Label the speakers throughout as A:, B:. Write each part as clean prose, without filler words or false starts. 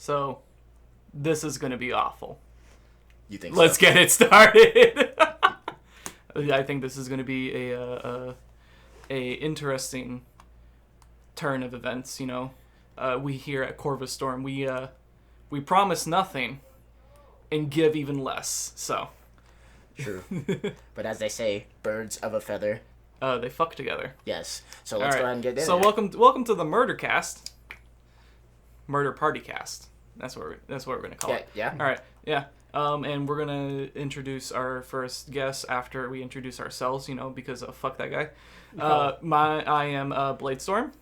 A: So, this is going to be awful.
B: You think
A: Let's
B: so?
A: get it started. I think this is going to be a interesting turn of events, you know. We here at Corvus Storm, we promise nothing and give even less, so.
B: True. But as they say, birds of a feather.
A: They fuck together.
B: Yes. So let's go ahead and get in.
A: So
B: there.
A: welcome to the Murder Cast. Murder Party Cast. That's what we're gonna call it.
B: Yeah.
A: All right. Yeah. And we're gonna introduce our first guest after we introduce ourselves. You know, because fuck that guy. I am Bladestorm.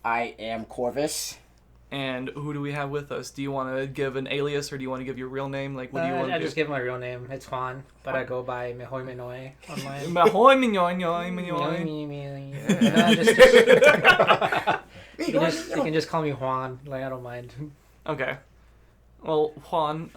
B: I am Corvus.
A: And who do we have with us? Do you want to give an alias or do you want to give your real name? Like, what do you want to do?
C: I just give my real name. It's Juan, but I go by Mehoy Minoy online.
A: Mahoy mignon, mignon.
C: You can just call me Juan. Like, I don't mind.
A: Okay. Well, Juan,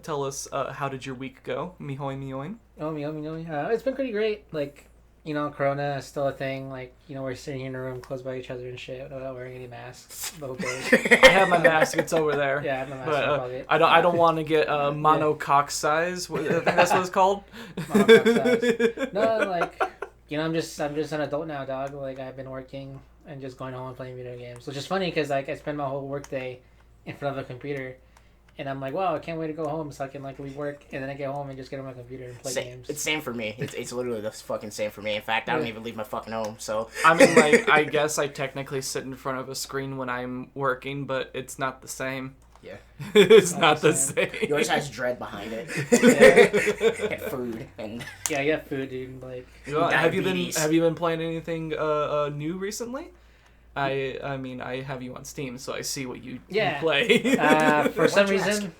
A: tell us, how did your week go? Mihoy mignon.
C: Oh, Minoy. It's been pretty great. Like, you know, Corona is still a thing. Like, you know, we're sitting in a room close by each other and shit without wearing any masks. But who cares?
A: I have my mask. It's over there.
C: Yeah, I have my mask.
A: But I don't want to get monocoque size. I think that's what it's called.
C: Monocoque size. No, like, you know, I'm just an adult now, dog. Like, I've been working and just going home and playing video games, which is funny because like I spend my whole work day in front of a computer. And I'm like, wow, I can't wait to go home so I can like leave work, and then I get home and just get on my computer and play games.
B: It's same for me. It's literally the fucking same for me. In fact, I don't even leave my fucking home. So
A: I mean, like, I guess I technically sit in front of a screen when I'm working, but it's not the same.
B: Yeah,
A: it's not the same.
B: Yours has dread behind it.
C: Yeah.
B: And food and
C: Yeah, I got food, dude. Like,
A: have you been playing anything new recently? I mean, I have you on Steam, so I see what you play.
C: For some reason.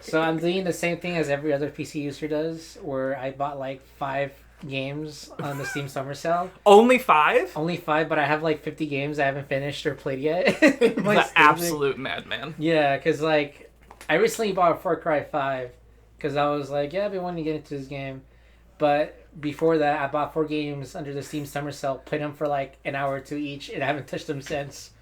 C: So I'm doing the same thing as every other PC user does, where I bought like 5 games on the Steam Summer Sale.
A: Only 5?
C: Only 5, but I have like 50 games I haven't finished or played yet.
A: The absolute madman.
C: Yeah, because like, I recently bought Far Cry 5, because I was like, yeah, I've been wanting to get into this game. But before that, I bought 4 games under the Steam Summer Sale, played them for like an hour or 2 each, and I haven't touched them since.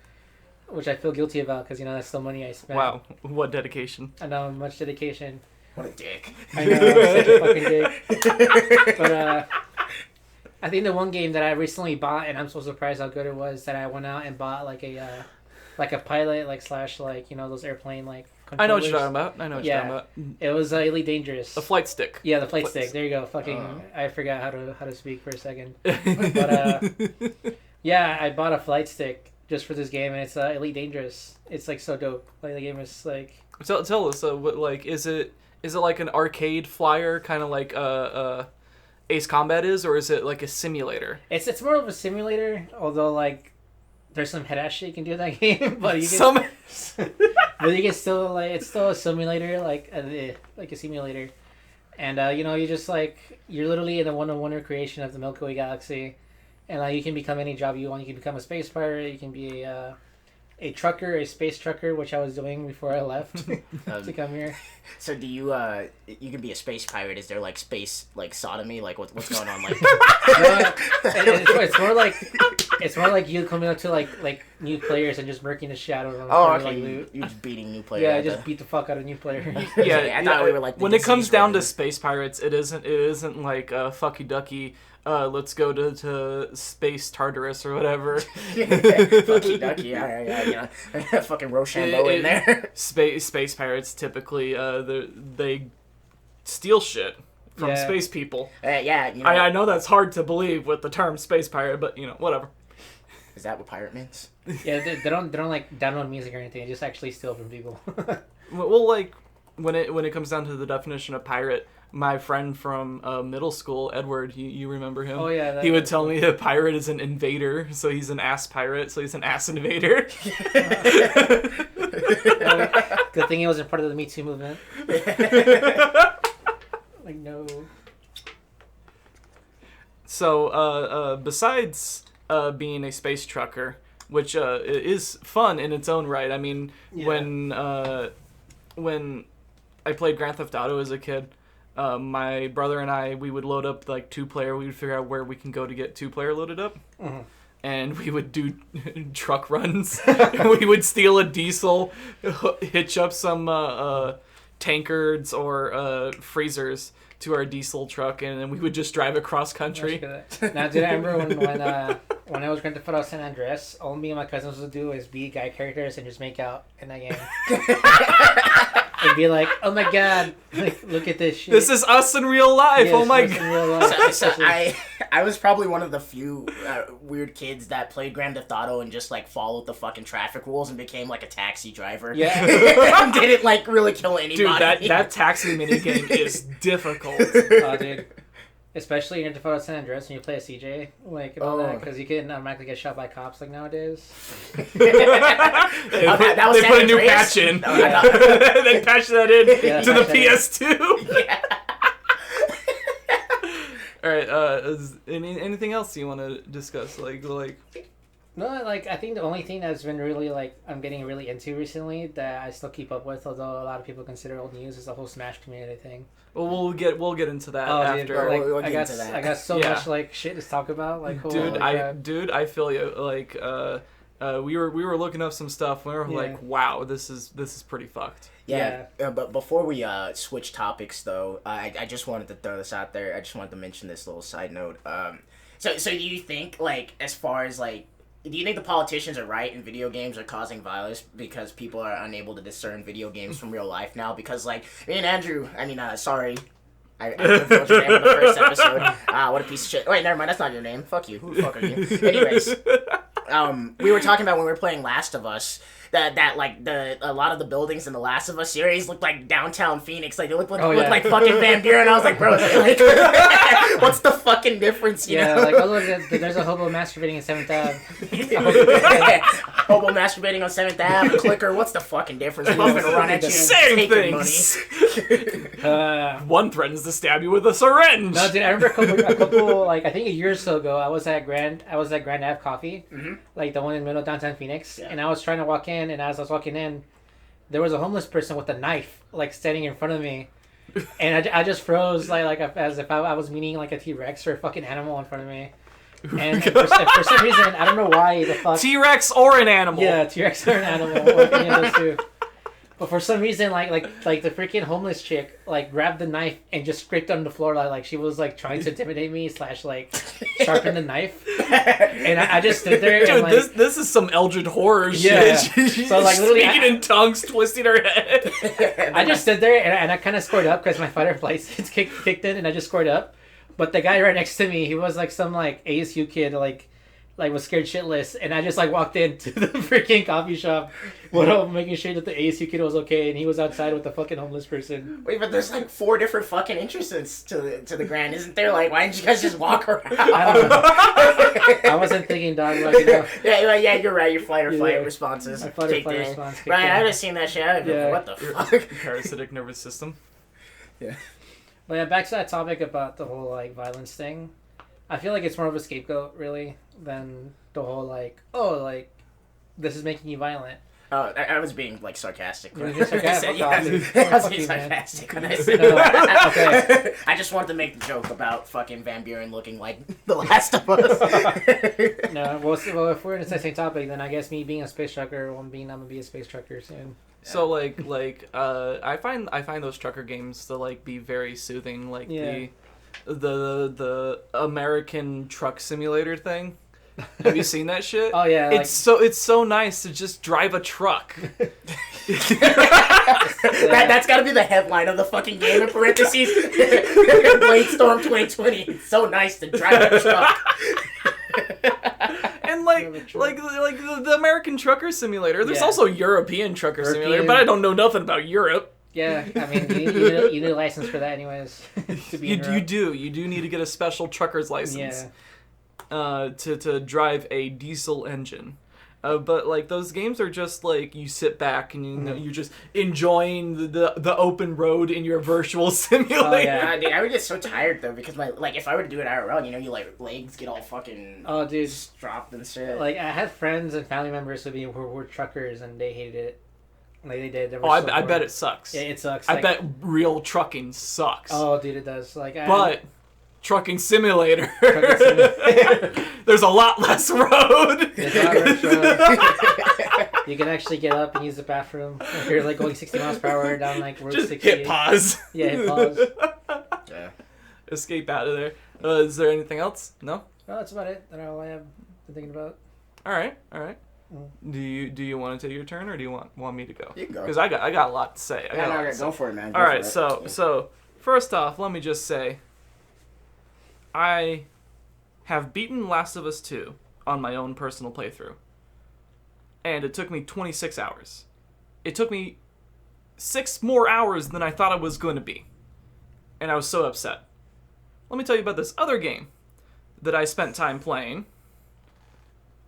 C: Which I feel guilty about, because, you know, that's still money I spent.
A: Wow, what dedication.
C: I know, much dedication.
B: what a dick.
C: I know, I'm such a fucking dick. But I think the one game that I recently bought, and I'm so surprised how good it was, that I went out and bought like a pilot, like slash, like, you know, those airplane, like, controllers.
A: I know what you're talking about.
C: It was Elite Dangerous.
A: The flight stick.
C: Yeah, the flight stick. There you go. Fucking, I forgot how to speak for a second. But yeah, I bought a flight stick just for this game, and it's Elite Dangerous. It's like so dope. Like, the game is like.
A: Tell us, what, like, is it like an arcade flyer, kind of like Ace Combat is, or is it like a simulator?
C: It's more of a simulator, although like there's some head ass shit you can do in that game, but you can but you can still, like, it's still a simulator, like a simulator, and you know, you just like, you're literally in the one-on-one recreation of the Milky Way galaxy, and you can become any job you want. You can become a space pirate, you can be a trucker, a space trucker, which I was doing before I left to come here.
B: So do you you can be a space pirate? Is there like space, like sodomy? Like what's going on? Like
C: it's more like you coming up to like new players and just murking the shit out of them.
B: Oh, okay.
C: Like,
B: You just beating new players.
C: Yeah, I just beat the fuck out of new players.
A: Yeah,
B: I thought we were like
A: when it comes down to space pirates, it isn't like fucky ducky. Let's go to space Tartarus or whatever.
B: Fucky ducky, yeah, you know, fucking Rochambeau in there.
A: Space pirates typically they steal shit from space people.
B: Yeah, you know,
A: I know that's hard to believe with the term space pirate, but you know, whatever.
B: Is that what pirate means?
C: Yeah, they don't like download music or anything. They just actually steal from people.
A: Well, like when it comes down to the definition of pirate, my friend from middle school, Edward, you remember him?
C: Oh yeah.
A: He would tell me a pirate is an invader, so he's an ass pirate, so he's an ass invader.
C: Good thing he wasn't part of the Me Too movement. Like, no.
A: So, besides being a space trucker, which is fun in its own right. I mean, when I played Grand Theft Auto as a kid, my brother and I, we would load up like 2-player. We would figure out where we can go to get 2-player loaded up.
C: Mm-hmm.
A: and we would do truck runs. We would steal a diesel, hitch up some tankards or freezers to our diesel truck, and then we would just drive across country.
C: Now, dude, I remember when I was Grand Theft Auto San Andreas, all me and my cousins would do is be guy characters and just make out in that game. And be like, oh my god, like, look at this shit.
A: This is us in real life. Oh my god.
B: So I was probably one of the few weird kids that played Grand Theft Auto and just like followed the fucking traffic rules and became like a taxi driver.
C: Yeah.
B: And didn't like really kill anybody.
A: Dude, that taxi minigame is difficult.
C: Oh, dude. Especially in Grand Theft Auto San Andreas when you play a CJ, like, and all that, because you can automatically get shot by cops like nowadays.
A: They put a new patch in. They patched that in to the PS2.
B: Yeah.
A: All right. Anything else you want to discuss? Like.
C: No, like, I think the only thing that's been really, like, I'm getting really into recently that I still keep up with, although a lot of people consider old news, is the whole Smash community thing.
A: Well, we'll get into that after.
C: Dude, like,
B: we'll
C: I got so much like shit to talk about. Like,
A: I feel you. Like, we were looking up some stuff. And we were like, wow, this is pretty fucked.
B: Yeah. But before we switch topics, though, I just wanted to throw this out there. I just wanted to mention this little side note. So do you think, like, as far as like, do you think the politicians are right and video games are causing violence because people are unable to discern video games from real life now? Because, like, me and Andrew, sorry. I revealed your name in the first episode. What a piece of shit. Wait, never mind, that's not your name. Fuck you. Who the fuck are you? Anyways, we were talking about when we were playing Last of Us, that like a lot of the buildings in the Last of Us series looked like downtown Phoenix. Like, they looked like fucking Van Buren. I was like, bro, like, what's the fucking difference, you know?
C: Like, oh, look, there's a hobo masturbating in 7th Ave.
B: Hobo masturbating on 7th Ave, clicker, what's the fucking difference? I'm gonna run at you and take your money.
A: One threatens to stab you with a syringe.
C: No, dude, I remember a couple, like, I think a year or so ago, I was at Grand Ave Coffee, like the one in the middle of downtown Phoenix, and I was trying to walk in, and as I was walking in, there was a homeless person with a knife, like, standing in front of me, and I just froze, like as if I was meeting, like, a T-Rex or a fucking animal in front of me. And for some reason, I don't know why the fuck...
A: T-Rex or an animal.
C: Yeah, T-Rex or an animal, or any of those two. But for some reason, like the freaking homeless chick, like, grabbed the knife and just scraped on the floor, like she was, like, trying to intimidate me / like sharpen the knife. And I just stood there.
A: Dude,
C: and, like,
A: this is some Eldritch horror shit.
C: Yeah. So, like, literally,
A: speaking in tongues, twisting her head.
C: I just stood there and I kind of scored up because my fight or flight kicked in, and I just scored up. But the guy right next to me, he was like some like ASU kid, like was scared shitless, and I just like walked into the freaking coffee shop, making sure that the ASU kid was okay, and he was outside with the fucking homeless person.
B: Wait, but there's like 4 different fucking entrances to the Grand, isn't there? Like, why didn't you guys just walk around?
C: I don't know. I wasn't thinking, dog. Like, you know.
B: Yeah, you're right. Your flight or flight responses.
C: My fight or flight response.
B: Right, I would have seen that shit. I'd been, what the fuck?
A: Parasitic nervous system.
B: Yeah.
C: But yeah, back to that topic about the whole, like, violence thing. I feel like it's more of a scapegoat, really, than the whole, like, oh, like, this is making you violent.
B: Oh, I was being, like, sarcastic.
C: You were being sarcastic?
B: I was being sarcastic when I said
C: okay.
B: I just wanted to make the joke about fucking Van Buren looking like The Last of Us.
C: No, well, if we're in the same topic, then I guess me being a space trucker won't mean I'm gonna be a space trucker soon.
A: So like I find those trucker games to like be very soothing, like the American Truck Simulator thing. Have you seen that shit?
C: Oh yeah,
A: it's so nice to just drive a truck.
B: That's got to be the headline of the fucking game in parentheses. Blade Storm 2020. It's so nice to drive a truck.
A: And like the American Trucker Simulator. There's also European Trucker Simulator, but I don't know nothing about Europe.
C: Yeah, I mean, you need a license for that anyways. To be
A: you do need to get a special trucker's license. Yeah. To drive a diesel engine. But like those games are just like you sit back and you know you're just enjoying the open road in your virtual simulator.
B: Oh, yeah. Dude, I would get so tired though because if I were to do it IRL, you know, you like legs get all fucking dropped and shit.
C: Like I had friends and family members who were truckers and they hated it. Like they did.
A: I bet it sucks.
C: Yeah, it sucks.
A: I bet real trucking sucks.
C: Oh, dude, it does. Like,
A: but trucking simulator.
C: Trucking simulator.
A: There's a lot less road.
C: You can actually get up and use the bathroom if you're like going 60 miles per hour down like Route
A: Just
C: 60.
A: hit pause.
C: Yeah, hit pause.
B: Yeah.
A: Escape out of there. Is there anything else? No?
C: No, that's about it. That's all I have been thinking about.
A: All right. Do you want to take your turn, or do you want me to go?
B: You can go.
A: Because I got a lot to say.
B: Go for it, man.
A: All right. So first off, let me just say, I have beaten Last of Us 2 on my own personal playthrough, and it took me 26 hours. It took me 6 more hours than I thought it was going to be, and I was so upset. Let me tell you about this other game that I spent time playing,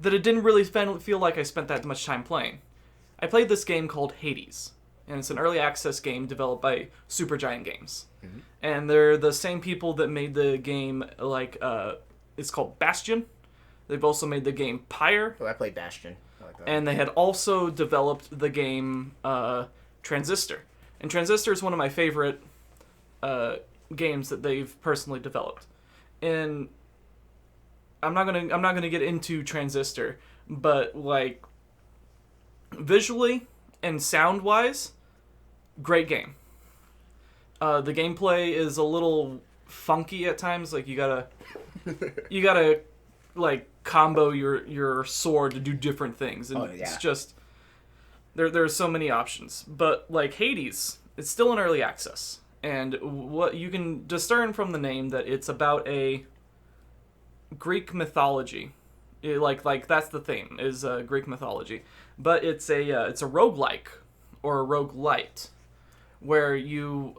A: that it didn't really feel like I spent that much time playing. I played this game called Hades, and it's an early access game developed by Supergiant Games. Mm-hmm. And they're the same people that made the game, it's called Bastion. They've also made the game Pyre.
B: Oh, I played Bastion. I like that.
A: And they had also developed the game Transistor. And Transistor is one of my favorite games that they've personally developed. And I'm not gonna get into Transistor, but like visually and sound wise, great game. The gameplay is a little funky at times. Like you gotta like combo your sword to do different things, and it's just there's so many options. But like Hades, it's still in early access, and what you can discern from the name that it's about a Greek mythology. Like that's the theme, is Greek mythology. But it's a roguelike or a roguelite, where you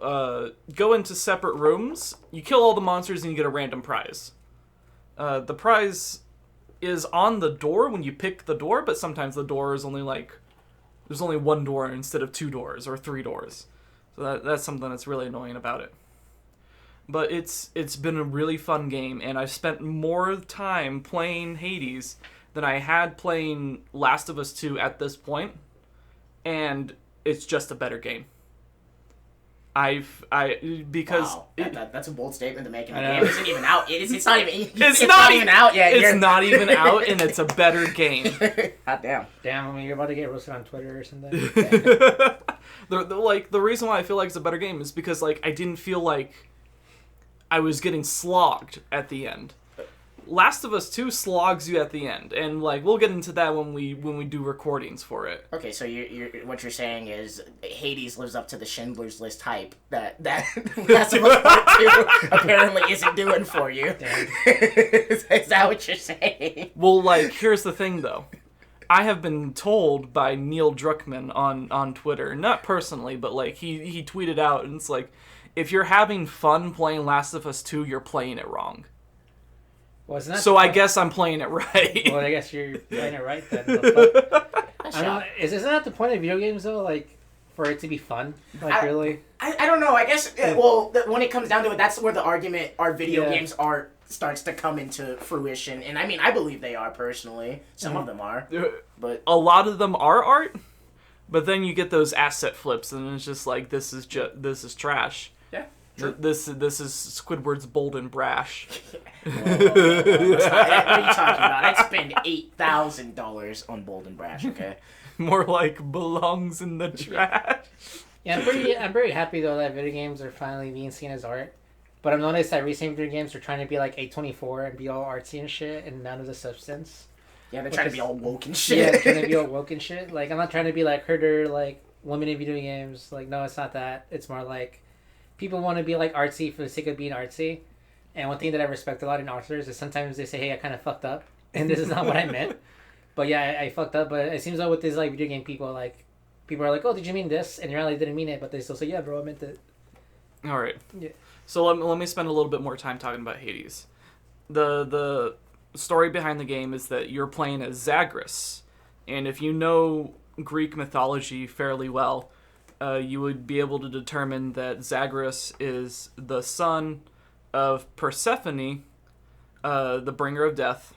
A: go into separate rooms, you kill all the monsters, and you get a random prize. The prize is on the door when you pick the door, but sometimes the door is only there's only one door instead of 2 doors or 3 doors. So that's something that's really annoying about it. But it's been a really fun game, and I've spent more time playing Hades than I had playing Last of Us 2 at this point, and it's just a better game. Because
B: wow. That's a bold statement to make. In the game isn't even out. It's not even.
A: It's not even out yet.
B: It's
A: not even out, and it's a better game.
B: Hot damn.
C: Damn, I mean, you're about to get roasted on Twitter or something.
A: The reason why I feel like it's a better game is because I didn't feel like I was getting slogged at the end. Last of Us 2 slogs you at the end, and we'll get into that when we do recordings for it.
B: Okay, so what you're saying is Hades lives up to the Schindler's List hype that Last of Us Part 2 apparently isn't doing for you. Is that what you're saying?
A: Well, here's the thing though. I have been told by Neil Druckmann on Twitter, not personally, but he tweeted out, and it's if you're having fun playing Last of Us 2, you're playing it wrong.
C: Well,
A: so I guess I'm playing it right.
C: Well, I guess you're playing it right then. I don't know. Isn't that the point of video games though? For it to be fun? Really?
B: I don't know. I guess when it comes down to it, that's where the argument our video games are starts to come into fruition. And I mean, I believe they are personally. Some of them are, but
A: a lot of them are art. But then you get those asset flips, and it's just this is trash.
B: Yeah.
A: True. This is Squidward's Bold and Brash.
B: What are you talking about? I'd spend $8,000 on Bold and Brash. Okay.
A: More belongs in the trash.
C: Yeah, I'm very happy though that video games are finally being seen as art. But I've noticed that recent video games are trying to be like A24 and be all artsy and shit, and none of the substance.
B: Yeah, they're trying to be all woke and shit.
C: Yeah, trying to be all woke and shit. I'm not trying to be herder, women in video games. No, it's not that. It's more people want to be artsy for the sake of being artsy. And one thing that I respect a lot in authors is sometimes they say, hey, I kind of fucked up. And this is not what I meant. But yeah, I fucked up. But it seems with these video game people, people are oh, did you mean this? And you really didn't mean it. But they still say, yeah, bro, I meant it.
A: All right.
C: Yeah.
A: So let me spend a little bit more time talking about Hades. The story behind the game is that you're playing as Zagreus. And if you know Greek mythology fairly well, you would be able to determine that Zagreus is the son of Persephone, the bringer of death,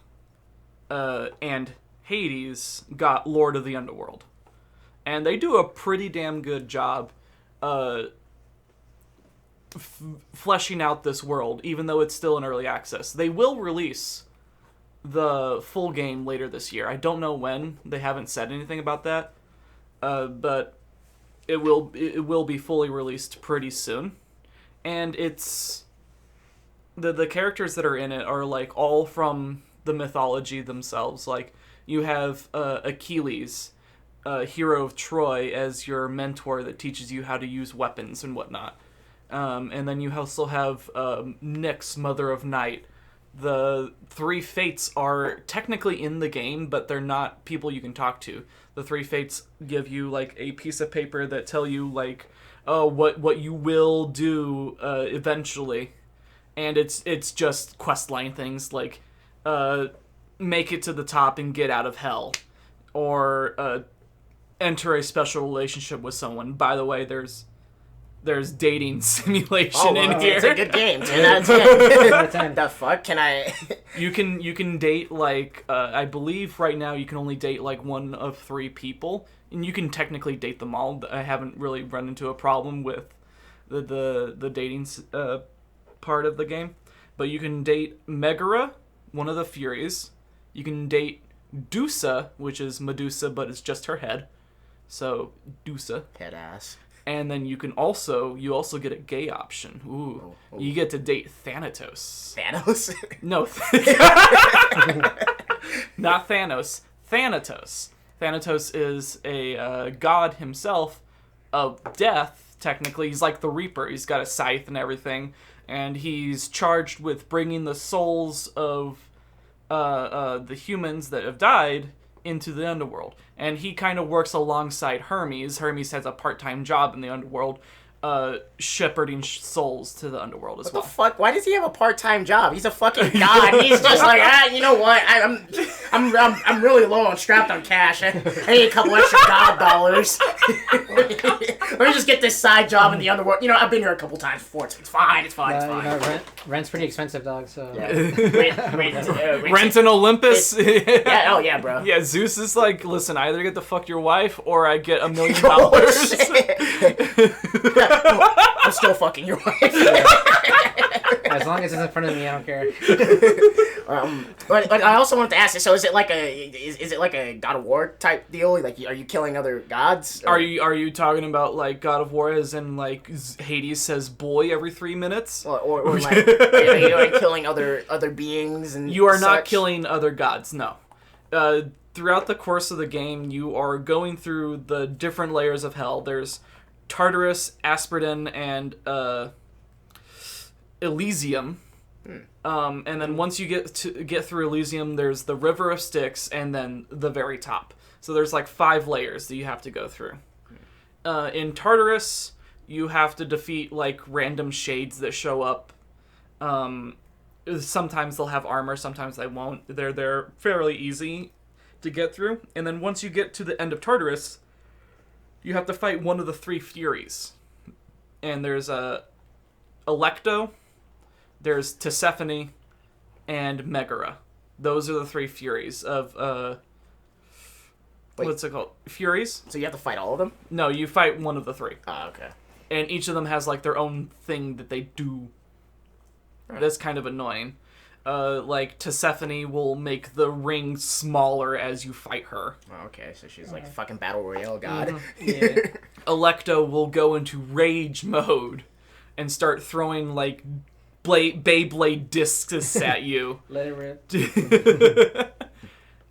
A: and Hades, Lord of the Underworld. And they do a pretty damn good job fleshing out this world, even though it's still in early access. They will release the full game later this year. I don't know when. They haven't said anything about that, but it will be fully released pretty soon. And it's the characters that are in it are like all from the mythology themselves. Like you have Achilles, hero of Troy, as your mentor that teaches you how to use weapons and whatnot. And then you also have Nyx, Mother of Night. The three fates are technically in the game, but they're not people you can talk to. The three fates give you like a piece of paper that tell you like, oh, what you will do eventually, and it's just questline things like, make it to the top and get out of hell, or enter a special relationship with someone. By the way, there's dating simulation in here.
B: It's a good game. 10 out of 10. 10 out of 10. The fuck? Can I...
A: You can date, like, I believe right now you can only date, like, one of 3 people. And you can technically date them all. I haven't really run into a problem with the dating part of the game. But you can date Megara, one of the Furies. You can date Dusa, which is Medusa, but it's just her head. So, Dusa.
B: Head ass.
A: And then you also get a gay option. Ooh. You get to date Thanatos.
B: Thanos?
A: No. Not Thanos. Thanatos. Thanatos is a god himself of death, technically. He's like the Reaper. He's got a scythe and everything. And he's charged with bringing the souls of the humans that have died into the underworld. And he kind of works alongside Hermes. Hermes has a part-time job in the underworld, shepherding souls to the underworld as well.
B: What the fuck? Why does he have a part-time job? He's a fucking god. He's just like, you know what? I'm really low on strapped on cash. I need a couple extra god dollars. Let me just get this side job in the underworld. You know, I've been here a couple times before. It's fine. It's fine.
C: You know, rent's pretty expensive, dog. So
A: Rent in Olympus.
B: Yeah. Oh yeah, bro.
A: Yeah, Zeus is like, listen, I either get to fuck your wife or I get $1 million.
B: I'm still fucking your wife.
C: As long as it's in front of me, I don't care.
B: But I also wanted to ask you. So is it like a God of War type deal? Like, are you killing other gods?
A: Or? Are you talking about like God of War as in like Hades says boy every 3 minutes?
B: Or like are you like killing other beings and
A: you are not
B: such?
A: killing other gods. No. Throughout the course of the game, you are going through the different layers of hell. There's Tartarus, Asperdin, and Elysium. And then once you get through Elysium, there's the River of Styx, and then the very top. So there's like 5 layers that you have to go through. In Tartarus, you have to defeat like random shades that show up. Sometimes they'll have armor, sometimes they won't. They're fairly easy to get through. And then once you get to the end of Tartarus, you have to fight one of the 3 Furies. And there's Alecto, there's Tisiphone, and Megara. Those are the 3 Furies of... what's it called? Furies?
B: So you have to fight all of them?
A: No, you fight one of the 3.
B: Oh, okay.
A: And each of them has like their own thing that they do. Right. That's kind of annoying. Like Tisiphone will make the ring smaller as you fight her.
B: Oh, okay, so she's like fucking battle royale god.
A: Mm-hmm. Yeah. Alecto will go into rage mode and start throwing like Beyblade discs at you.
C: Let it rip.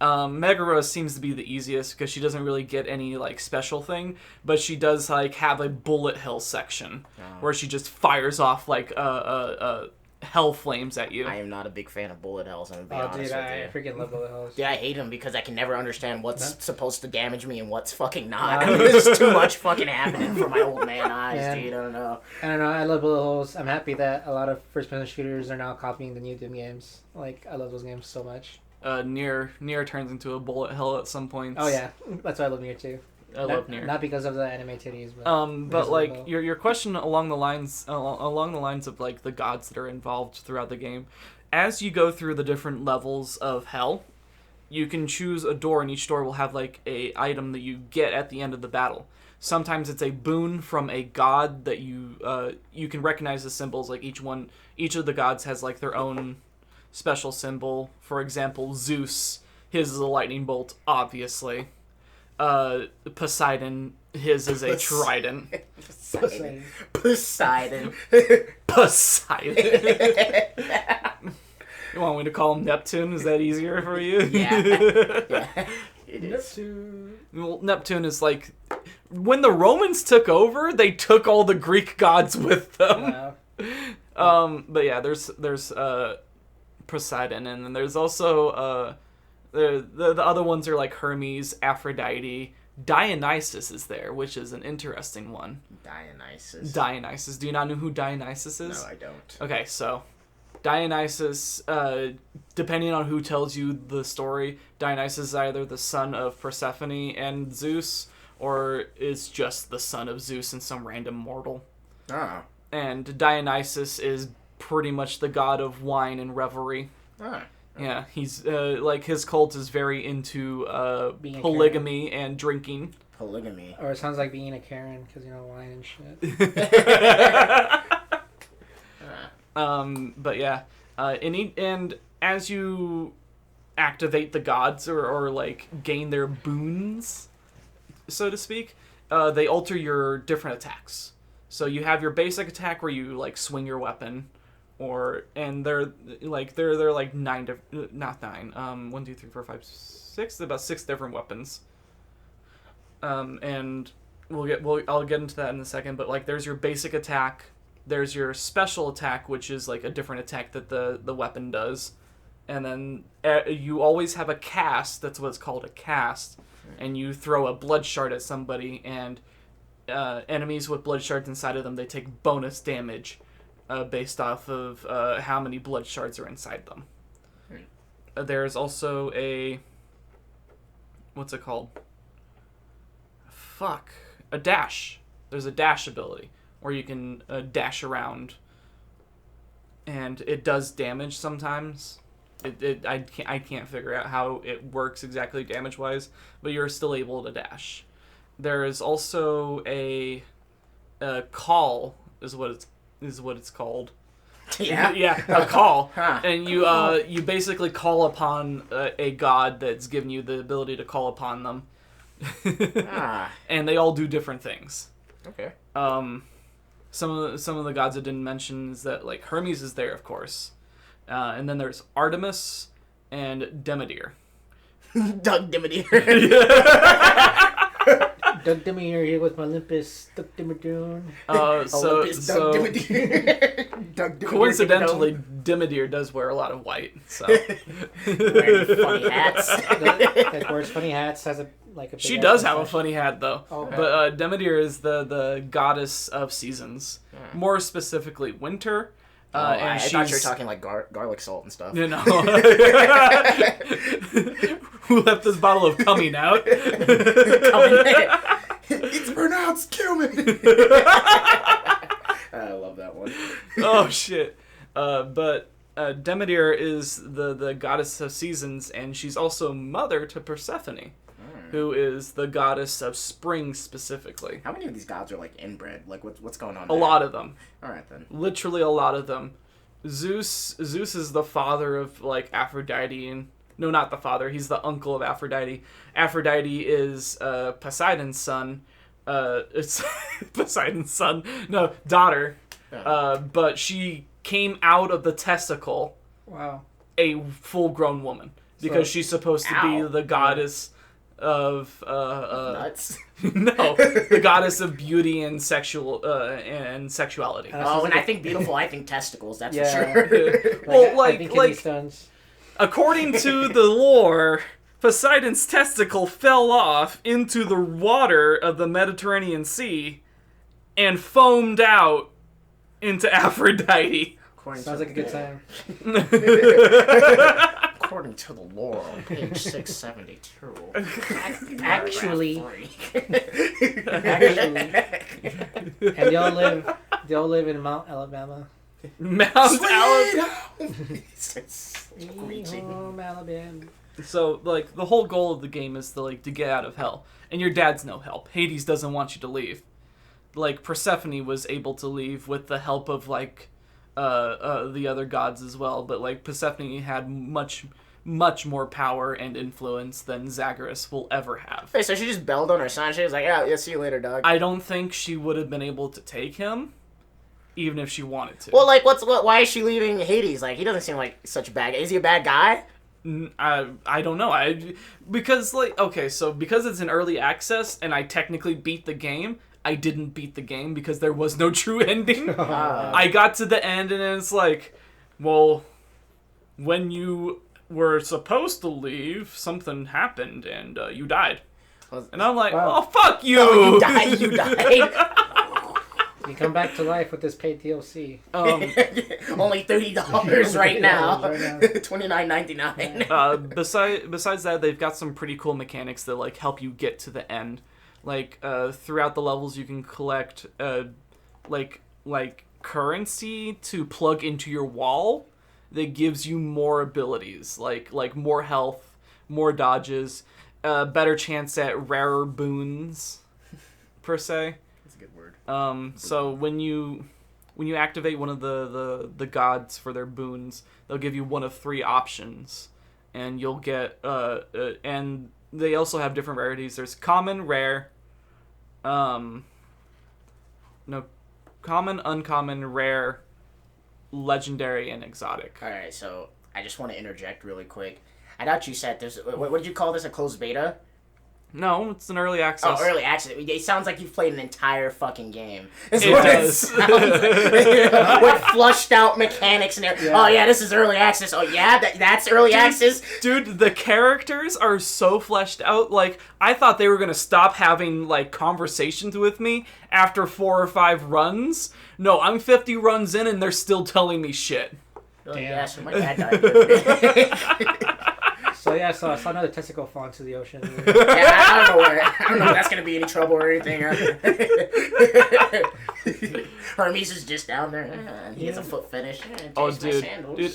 A: Megara seems to be the easiest because she doesn't really get any like special thing, but she does like have a bullet hell section where she just fires off like hell flames at you.
B: I am not a big fan of bullet hells, I'm gonna be honest with you.
C: I freaking love bullet hells.
B: Yeah, I hate them because I can never understand what's supposed to damage me and what's fucking not. There's too much fucking happening for my old man eyes, dude. I don't know.
C: I love bullet holes. I'm happy that a lot of first-person shooters are now copying the new Doom games. Like, I love those games so much.
A: Nier turns into a bullet hell at some point.
C: Oh yeah, that's why I love Nier too.
A: I love Nier.
C: Not because of the anime titties, but
A: like your question along the lines of like the gods that are involved throughout the game, as you go through the different levels of hell, you can choose a door, and each door will have like a item that you get at the end of the battle. Sometimes it's a boon from a god that you can recognize the symbols. Like each of the gods has like their own special symbol. For example, Zeus, his is a lightning bolt, obviously. Poseidon, his is a trident.
B: Poseidon.
A: You want me to call him Neptune? Is that easier for you?
B: Yeah. It is.
C: Neptune.
A: Well, Neptune is like, when the Romans took over, they took all the Greek gods with them.
C: Wow.
A: But yeah, there's Poseidon, and then there's also the other ones are like Hermes, Aphrodite, Dionysus is there, which is an interesting one. Dionysus. Do you not know who Dionysus is?
B: No, I don't.
A: Okay, so Dionysus, depending on who tells you the story, Dionysus is either the son of Persephone and Zeus, or is just the son of Zeus and some random mortal.
B: Oh.
A: And Dionysus is pretty much the god of wine and revelry.
B: Oh.
A: Yeah, he's like his cult is very into polygamy and drinking.
B: Polygamy.
C: Or it sounds like being a Karen because wine and shit.
A: But yeah, and as you activate the gods or like gain their boons, so to speak, they alter your different attacks. So you have your basic attack where you like swing your weapon, and they're like 1, 2, 3, 4, 5, 6, about 6 different weapons. And I'll get into that in a second, but like there's your basic attack. There's your special attack, which is like a different attack that the weapon does. And then you always have a cast, that's what's called a cast, and you throw a blood shard at somebody, and enemies with blood shards inside of them, they take bonus damage based off of how many blood shards are inside them. There's also a... what's it called? A dash. There's a dash ability, where you can dash around, and it does damage sometimes. I can't figure out how it works exactly damage-wise, but you're still able to dash. There is also a call, is what it's called.
B: Yeah?
A: Yeah, a call.
B: Huh.
A: And you basically call upon a god that's given you the ability to call upon them. And they all do different things.
B: Okay.
A: Some of the gods I didn't mention is that like Hermes is there, of course, and then there's Artemis and Demeter.
B: Doug Demeter.
C: Doug Demeter here with my Olympus. Doug Demeter.
A: Coincidentally, Demeter does wear a lot of white. So
B: Wearing funny hats.
C: That wears funny hats. Has a big
A: she does have a
C: mustache.
A: funny hat though.
C: Okay.
A: But Demeter is the goddess of seasons, more specifically winter.
B: I thought you were talking like garlic salt and stuff.
A: You know. Who left this bottle of coming out?
B: It's pronounced cumin. I love that one.
A: Oh shit! But Demeter is the goddess of seasons, and she's also mother to Persephone, who is the goddess of spring specifically.
B: How many of these gods are like inbred? Like what's going on?
A: A lot of them.
B: All right then.
A: Literally a lot of them. Zeus is the father of like Aphrodite, and no, not the father. He's the uncle of Aphrodite. Aphrodite is Poseidon's son. It's Poseidon's son. No, daughter.
B: Yeah.
A: But she came out of the testicle.
C: Wow.
A: A full-grown woman because she's supposed to be the goddess of
B: nuts.
A: No, the goddess of beauty and sexuality.
B: Oh, when I think beautiful, I think testicles. That's for
C: Yeah.
B: sure.
A: Well,
C: I think kidney stones.
A: According to the lore, Poseidon's testicle fell off into the water of the Mediterranean Sea and foamed out into Aphrodite.
C: Sounds like a good time.
B: According to the lore on page 672.
C: Actually, and they all live in Mount Alabama.
A: Mount Alabama.
B: Screeching.
C: Home Alabama.
A: So, like, the whole goal of the game is to get out of hell. And your dad's no help. Hades doesn't want you to leave. Like, Persephone was able to leave with the help of, like, the other gods as well. But, like, Persephone had much more power and influence than Zagreus will ever have.
B: Wait, so she just bailed on her son? She was like, yeah, see you later, dog.
A: I don't think she would have been able to take him, even if she wanted to.
B: Well, like, why is she leaving Hades? Like, he doesn't seem like such a bad guy. Is he a bad guy?
A: I don't know. Because it's an early access and I technically beat the game, I didn't beat the game because there was no true ending. I got to the end and it's like, well, when you were supposed to leave, something happened and you died. And I'm like, wow. Oh, fuck you!
B: Oh, you died.
C: You come back to life with this paid DLC.
B: Only $30 right now. $29.99.
A: Besides that, they've got some pretty cool mechanics that like help you get to the end. Like throughout the levels, you can collect like currency to plug into your wall that gives you more abilities, like more health, more dodges, better chance at rarer boons, per se.
B: That's a good word.
A: So when you activate one of the gods for their boons, they'll give you one of 3 options, and you'll get and they also have different rarities. There's common, rare, common, uncommon, rare, legendary, and exotic.
B: Alright, so I just want to interject really quick. I thought you said there's... What did you call this? A closed beta?
A: No, it's an early access.
B: Oh, early access. It sounds like you've played an entire fucking game.
A: It does.
B: With flushed out mechanics and everything. Yeah. Oh, yeah, this is early access. Oh, yeah, that's early access?
A: Dude, the characters are so fleshed out. Like, I thought they were going to stop having, like, conversations with me after 4 or 5 runs. No, I'm 50 runs in and they're still telling me shit.
B: Oh, yeah, so my dad died.
C: So yeah, so I saw another testicle fall into the ocean.
B: Yeah, I don't know if that's gonna be any trouble or anything. Hermes is just down there. He has a foot fetish.
A: Dude,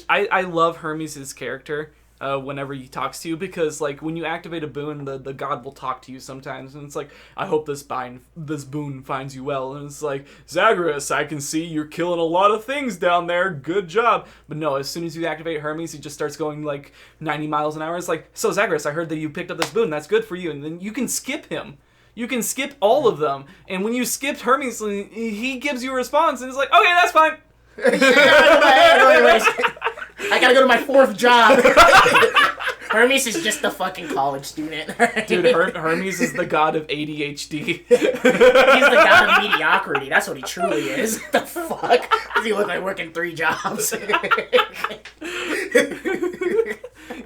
A: I love Hermes' character. Whenever he talks to you, because like when you activate a boon, the god will talk to you sometimes, and it's like, I hope this boon finds you well, and it's like, Zagreus, I can see you're killing a lot of things down there, good job. But no, as soon as you activate Hermes, he just starts going like 90 miles an hour. It's like, so Zagreus, I heard that you picked up this boon, that's good for you, and then you can skip him. You can skip all of them, and when you skipped Hermes, he gives you a response, and it's like, okay, that's fine.
B: I gotta go to my 4th job. Hermes is just a fucking college student.
A: Dude, Hermes is the god of ADHD.
B: He's the god of mediocrity. That's what he truly is. The fuck? Does he look like working 3 jobs?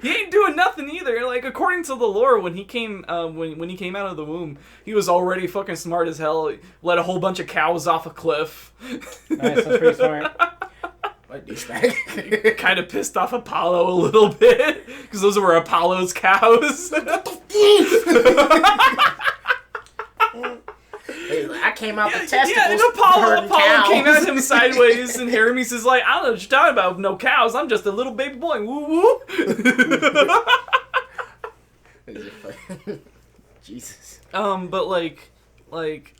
A: He ain't doing nothing either. Like, according to the lore, when he came when he came out of the womb, he was already fucking smart as hell. He led a whole bunch of cows off a cliff.
C: Nice, that's pretty smart.
B: What douchebag.
A: Kind of pissed off Apollo a little bit, because those were Apollo's cows.
B: I came out the testicles.
A: Yeah, and Apollo came at him sideways, and Hermes is like, I don't know what you're talking about, no cows, I'm just a little baby boy, woo woo.
B: Jesus.
A: But like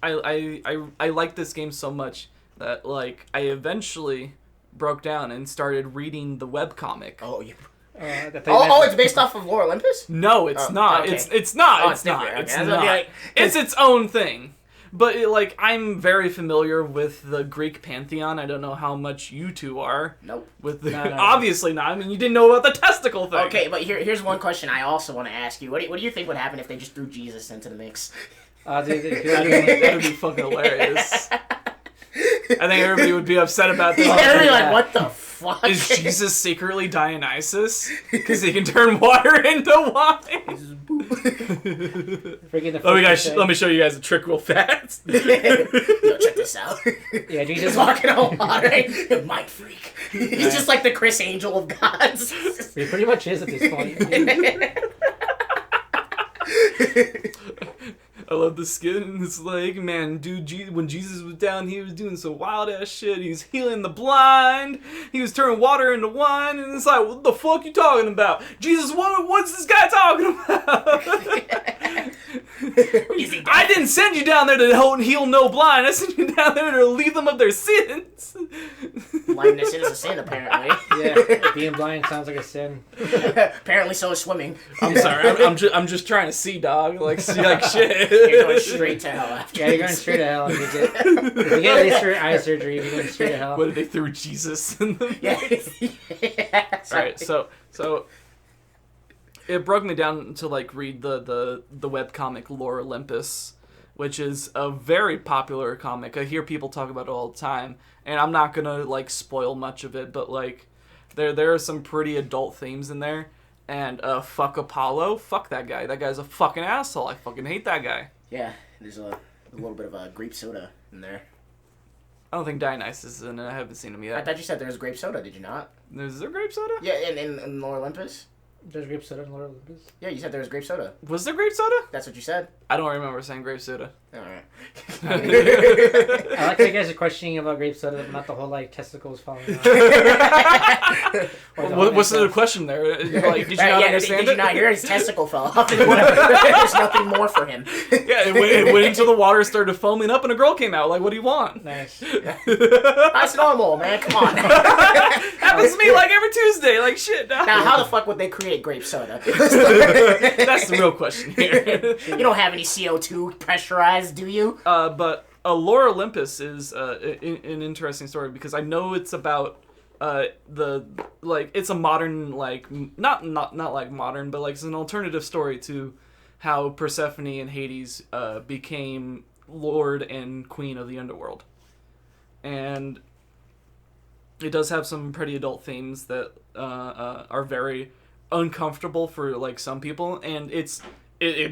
A: I like this game so much that like I eventually broke down and started reading the webcomic.
B: Oh, yeah. It's based off of Lore Olympus?
A: No, it's not.
B: Okay.
A: It's not.
B: Oh,
A: it's not.
B: different.
A: It's
B: Okay.
A: not. It's its own thing. But like I'm very familiar with the Greek pantheon. I don't know how much you two are.
B: Nope.
A: With the obviously not. I mean, you didn't know about the testicle thing.
B: Okay, but here's one question I also want to ask you. What do you think would happen if they just threw Jesus into the mix?
A: That'd be fucking hilarious. I think everybody would be upset about that.
B: Everybody like, what the fuck?
A: Is Jesus secretly Dionysus? Because he can turn water into wine. Let me show you guys a trick real fast.
B: Yo, check this out.
C: Yeah, Jesus
B: He's walking on water. Mind freak. He's just like the Chris Angel of gods.
C: He pretty much is at this point.
A: I love the skin. It's like, man, dude, when Jesus was down, he was doing some wild ass shit. He was healing the blind. He was turning water into wine. And it's like, what the fuck you talking about? Jesus, what's this guy talking about? I didn't send you down there to heal no blind. I sent you down there to relieve them of their sins.
B: Blindness is a sin, apparently.
C: Yeah, being blind sounds like a sin.
B: Apparently, so is swimming.
A: I'm sorry. I'm just trying to see, dog. Like, see, like shit.
B: You're going straight to hell after.
C: Yeah, you're going straight to hell. If you get laser eye surgery, you're going straight to hell.
A: What, did they threw Jesus in them?
B: Yeah.
A: Alright, so it broke me down to like read the webcomic Lore Olympus, which is a very popular comic. I hear people talk about it all the time, and I'm not gonna like spoil much of it, but like there are some pretty adult themes in there. And fuck Apollo, fuck that guy. That guy's a fucking asshole. I fucking hate that guy.
B: Yeah, there's a little bit of a grape soda in there.
A: I don't think Dionysus is in it. I haven't seen him yet.
B: I thought you said there was grape soda. Did you not?
A: Is there grape soda?
B: Yeah, in Lore Olympus.
C: There's grape soda in Lord Olympus.
B: Yeah, you said there was grape soda.
A: Was there grape soda?
B: That's what you said.
A: I don't remember saying grape soda.
B: Alright.
C: I like that you guys are questioning about grape soda, but not the whole like testicles falling out.
A: What's the question there? Like, did you not understand
B: did you not hear his testicle fell off? There's nothing more for him.
A: Yeah, it went into the water, started foaming up, and a girl came out. Like, what do you want?
C: Nice.
B: That's normal, man. Come on.
A: Happens to me like every Tuesday. Like, shit.
B: Now, how the fuck would they create grape soda?
A: That's the real question here.
B: You don't have any CO2 pressurized, do you?
A: But Lore Olympus is an interesting story because I know it's about it's a modern, like, not like modern, but like it's an alternative story to how Persephone and Hades became Lord and Queen of the Underworld. And it does have some pretty adult themes that are very uncomfortable for like some people, and it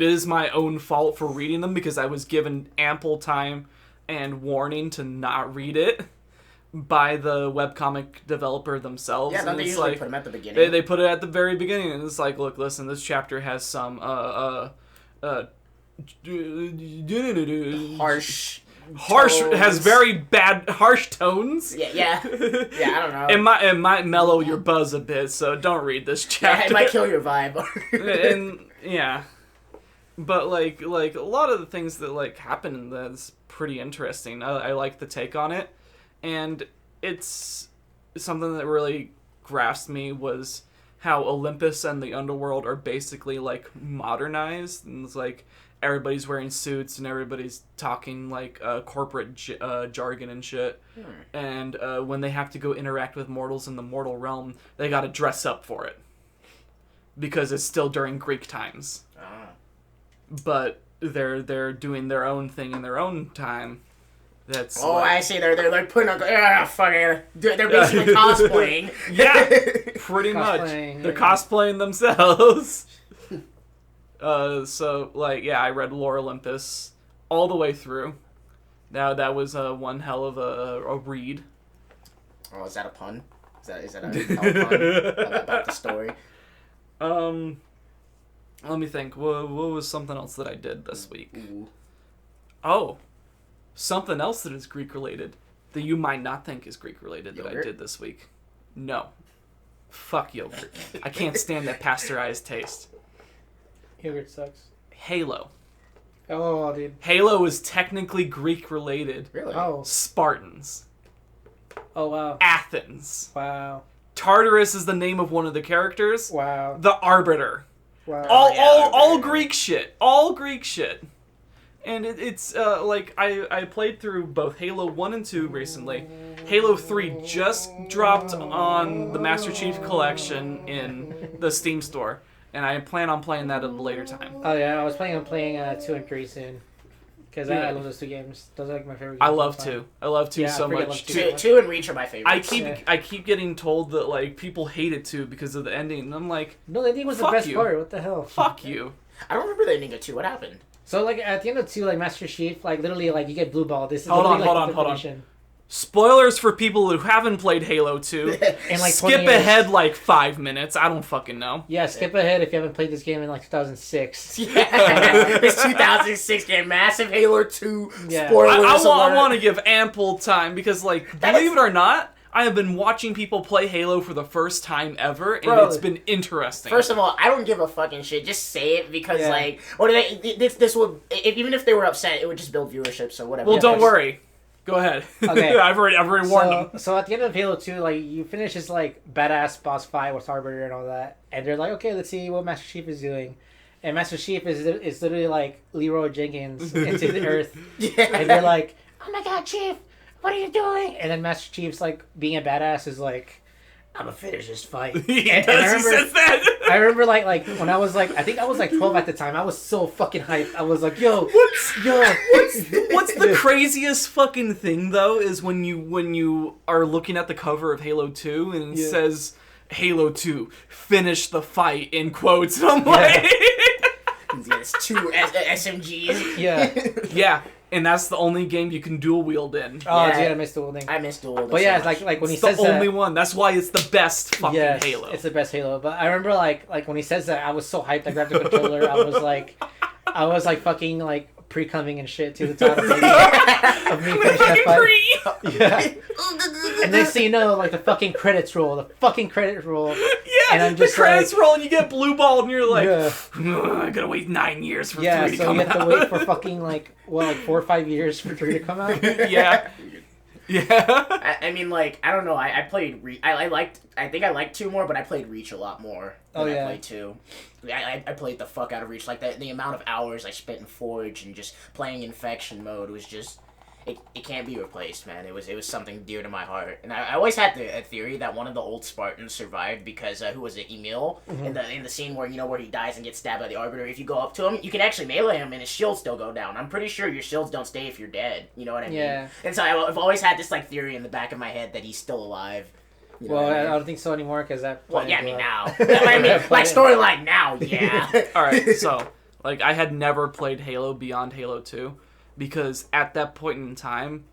A: is my own fault for reading them because I was given ample time and warning to not read it by the webcomic developer themselves.
B: Yeah, don't they usually
A: like,
B: put them at the beginning?
A: They put it at the very beginning, and it's like, look, listen, this chapter has some
B: harsh
A: tones. Has very bad harsh tones.
B: Yeah, I don't know.
A: It might mellow your buzz a bit, so don't read this chapter.
B: Yeah, it might kill your vibe.
A: And yeah, but like a lot of the things that like happen in that's pretty interesting. I like the take on it, and it's something that really grasped me was how Olympus and the underworld are basically like modernized, and it's like everybody's wearing suits and everybody's talking like corporate jargon and shit. And when they have to go interact with mortals in the mortal realm, they got to dress up for it because it's still during Greek times. But they're doing their own thing in their own time. That's
B: I see. They're putting on. Fuck it. They're basically cosplaying.
A: Yeah, pretty much. They're cosplaying themselves. So like, yeah, I read Lore Olympus all the way through. Now that was one hell of a read.
B: Oh, is that a pun? Is that a hell pun about the story?
A: Let me think. What was something else that I did this week?
B: Ooh.
A: Oh, something else that is Greek related that you might not think is Greek related that I did this week. No. Fuck yogurt. I can't stand that pasteurized taste.
C: Yogurt sucks.
A: Halo.
C: Oh, dude.
A: Halo is technically Greek related.
B: Really?
C: Oh.
A: Spartans.
C: Oh, wow.
A: Athens.
C: Wow.
A: Tartarus is the name of one of the characters.
C: Wow.
A: The Arbiter.
C: Wow.
A: All Greek shit. All Greek shit. And it's like I played through both Halo 1 and 2 recently. Halo 3 just dropped on the Master Chief Collection in the Steam store. And I plan on playing that at a later time.
C: Oh yeah, I was planning on playing 2 and 3 soon. Because I love those 2 games. Those are like my favorite games.
A: I love 2. I love 2 so much.
B: 2 and Reach are my favorites.
A: I keep getting told that like people hate it 2 because of the ending, and I'm like,
C: no, the ending was the best part. What the hell?
A: Fuck you.
B: I don't remember the ending of 2. What happened?
C: So like at the end of 2, like Master Chief, like literally like you get blue ball. This is
A: hold on. Spoilers for people who haven't played Halo 2.
C: In like
A: Skip
C: 20 years.
A: ahead like 5 minutes. I don't fucking know.
C: Yeah, skip ahead if you haven't played this game in like 2006.
B: Yeah, this 2006 game, massive Halo 2
C: Yeah.
B: spoilers.
A: I
B: alert.
A: want to give ample time because, like, believe it or not, I have been watching people play Halo for the first time ever, and
B: Bro,
A: it's been interesting.
B: First of all, I don't give a fucking shit. Just say it because,
C: Yeah.
B: like, what are they? This would, even if they were upset, it would just build viewership. So whatever.
A: well,
C: Yeah,
A: don't
C: there's-
A: worry. Go ahead.
C: Okay.
A: I've already warned them.
C: So at the end of Halo 2, like, you finish this, like, badass boss fight with Harbinger and all that, and they're like, okay, let's see what Master Chief is doing. And Master Chief is literally like Leroy Jenkins into the earth.
B: Yeah.
C: And they're like, oh my god, Chief, what are you doing? And then Master Chief's like, being a badass is like, I'm gonna finish this fight.
A: He
C: And
A: does. He says that.
C: I remember like when I was like, I think I was like 12 at the time. I was so fucking hyped. I was like,
A: What's the craziest fucking thing though is when you are looking at the cover of Halo 2 and it says Halo 2 finish the fight in quotes, and I'm like
B: Yes, 2 SMGs.
A: yeah, and that's the only game you can dual wield in.
C: Oh,
B: Yeah.
C: dude, I missed the whole thing.
B: I missed dual.
C: But yeah, it's like when he
A: It's the
C: says
A: only
C: that.
A: one. That's why it's the best fucking
C: Yes,
A: Halo.
C: it's the best Halo. But I remember like when he says that, I was so hyped. I grabbed the controller. I was like fucking like pre-coming and shit to the top of me finishing that fight. Yeah. And next thing you know, like the fucking credits roll.
A: Yeah,
C: And I'm just
A: the credits
C: like-
A: roll and you get blue balled and you're like,
C: Yeah.
A: I gotta wait 9 years for
C: Yeah,
A: 3 to
C: so
A: come
C: you have
A: out.
C: to wait for fucking like 4 or 5 years for 3 to come out.
A: Yeah. Yeah.
B: I mean, like, I don't know. I played. I think I liked 2 more, but I played Reach a lot more than
C: Oh, yeah.
B: I played 2. I played the fuck out of Reach. Like, the amount of hours I spent in Forge and just playing Infection mode was just. It can't be replaced, man. It was something dear to my heart, and I always had a theory that one of the old Spartans survived because who was it, Emil, in the scene where where he dies and gets stabbed by the Arbiter. If you go up to him, you can actually melee him, and his shields still go down. I'm pretty sure your shields don't stay if you're dead. You know what I mean?
C: Yeah.
B: And so I've always had this like theory in the back of my head that he's still alive. You know
C: Well,
B: what
C: I
B: I mean?
C: don't think so anymore because that.
B: Well, yeah, I mean
C: planet
B: now.
C: blew up.
B: I mean, like storyline now, yeah.
A: All right, so like I had never played Halo beyond Halo 2 because at that point in time,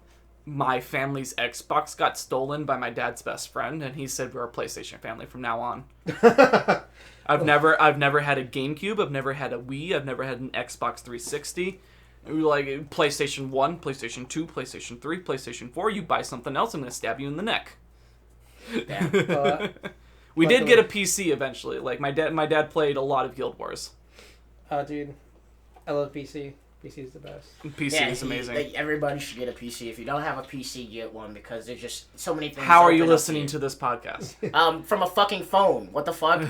A: my family's Xbox got stolen by my dad's best friend, and he said we're a PlayStation family from now on. I've never had a GameCube. I've never had a Wii. I've never had an Xbox 360. We were like PlayStation 1, PlayStation 2, PlayStation 3, PlayStation 4. You buy something else, I'm gonna stab you in the neck.
B: Damn.
A: We did get a PC eventually. Like my dad played a lot of Guild Wars.
C: Oh, dude, I love PC. PC is the best.
A: PC is amazing.
B: Like, everybody should get a PC. If you don't have a PC, get one because there's just so many things.
A: How are you
B: open up
A: listening to this podcast?
B: From a fucking phone. What the fuck?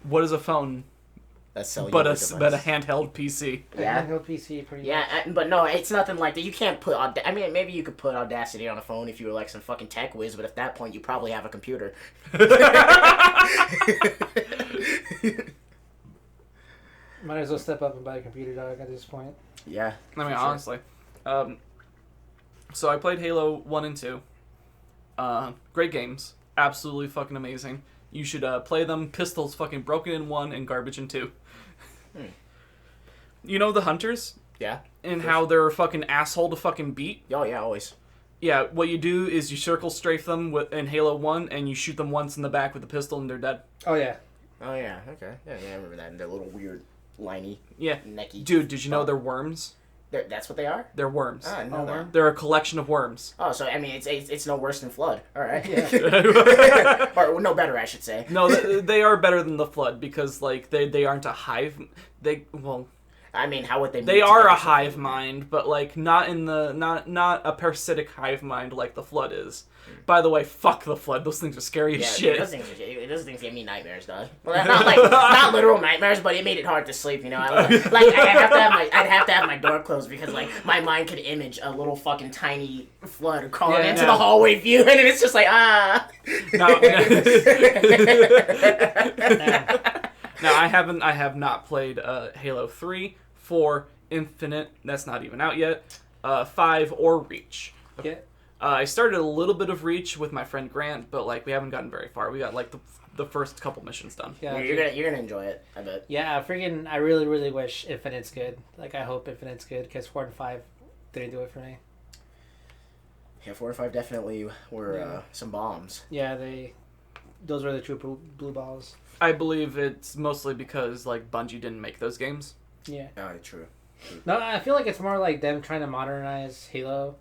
A: What is a phone?
B: That's cellular
A: But
B: device.
A: a handheld PC.
B: Yeah.
C: Handheld PC, pretty
B: Yeah,
C: much.
B: but no, it's nothing like that. You can't put. I mean, maybe you could put Audacity on a phone if you were like some fucking tech whiz, but at that point, you probably have a computer.
C: Might as well step up and buy a computer, dog, at this point.
B: Yeah.
A: I mean,
B: for sure.
A: honestly. So I played Halo 1 and 2. Great games. Absolutely fucking amazing. You should play them. Pistols fucking broken in 1 and garbage in 2. You know the Hunters?
B: Yeah.
A: And how they're a fucking asshole to fucking beat?
B: Oh yeah, always.
A: Yeah, what you do is you circle strafe them in Halo 1 and you shoot them once in the back with a pistol and they're dead.
C: Oh, yeah.
B: Oh yeah. Okay. Yeah, I remember that. And they're little weird, liney,
A: Yeah.
B: necky.
A: Dude, did you know they're worms?
B: That's what they are.
A: They're worms.
B: Ah, I know
C: Oh,
B: that.
C: worm?
A: They're a collection of worms.
B: Oh, so I mean, it's no worse than Flood. All right.
C: Yeah.
B: Or no better, I should say.
A: No, they are better than the Flood because like they aren't a hive.
B: I mean, how would they?
A: They
B: move
A: are a
B: together?
A: hive mind, but like not a parasitic hive mind like the Flood is. By the way, fuck the Flood. Those things are scary
B: Yeah,
A: as
B: dude,
A: shit.
B: those things gave me nightmares, dog. Well, not literal nightmares, but it made it hard to sleep. You know, I'd have to have my door closed because like my mind could image a little fucking tiny Flood crawling
C: Yeah,
B: into
A: no.
B: the hallway view, and then it's just like
A: Now I have not played Halo 3, 4, Infinite. That's not even out yet. 5 or Reach.
C: Yeah.
A: I started a little bit of Reach with my friend Grant, but like we haven't gotten very far. We got like the first couple missions done.
C: Yeah,
B: you're gonna enjoy it, I bet.
C: Yeah, I really, really wish Infinite's good. Like, I hope Infinite's good, because 4 and 5 didn't do it for me.
B: Yeah, 4 or 5 definitely were some bombs.
C: Yeah, those were the true blue balls.
A: I believe it's mostly because like Bungie didn't make those games.
C: Yeah.
B: Oh, true.
C: No, I feel like it's more like them trying to modernize Halo.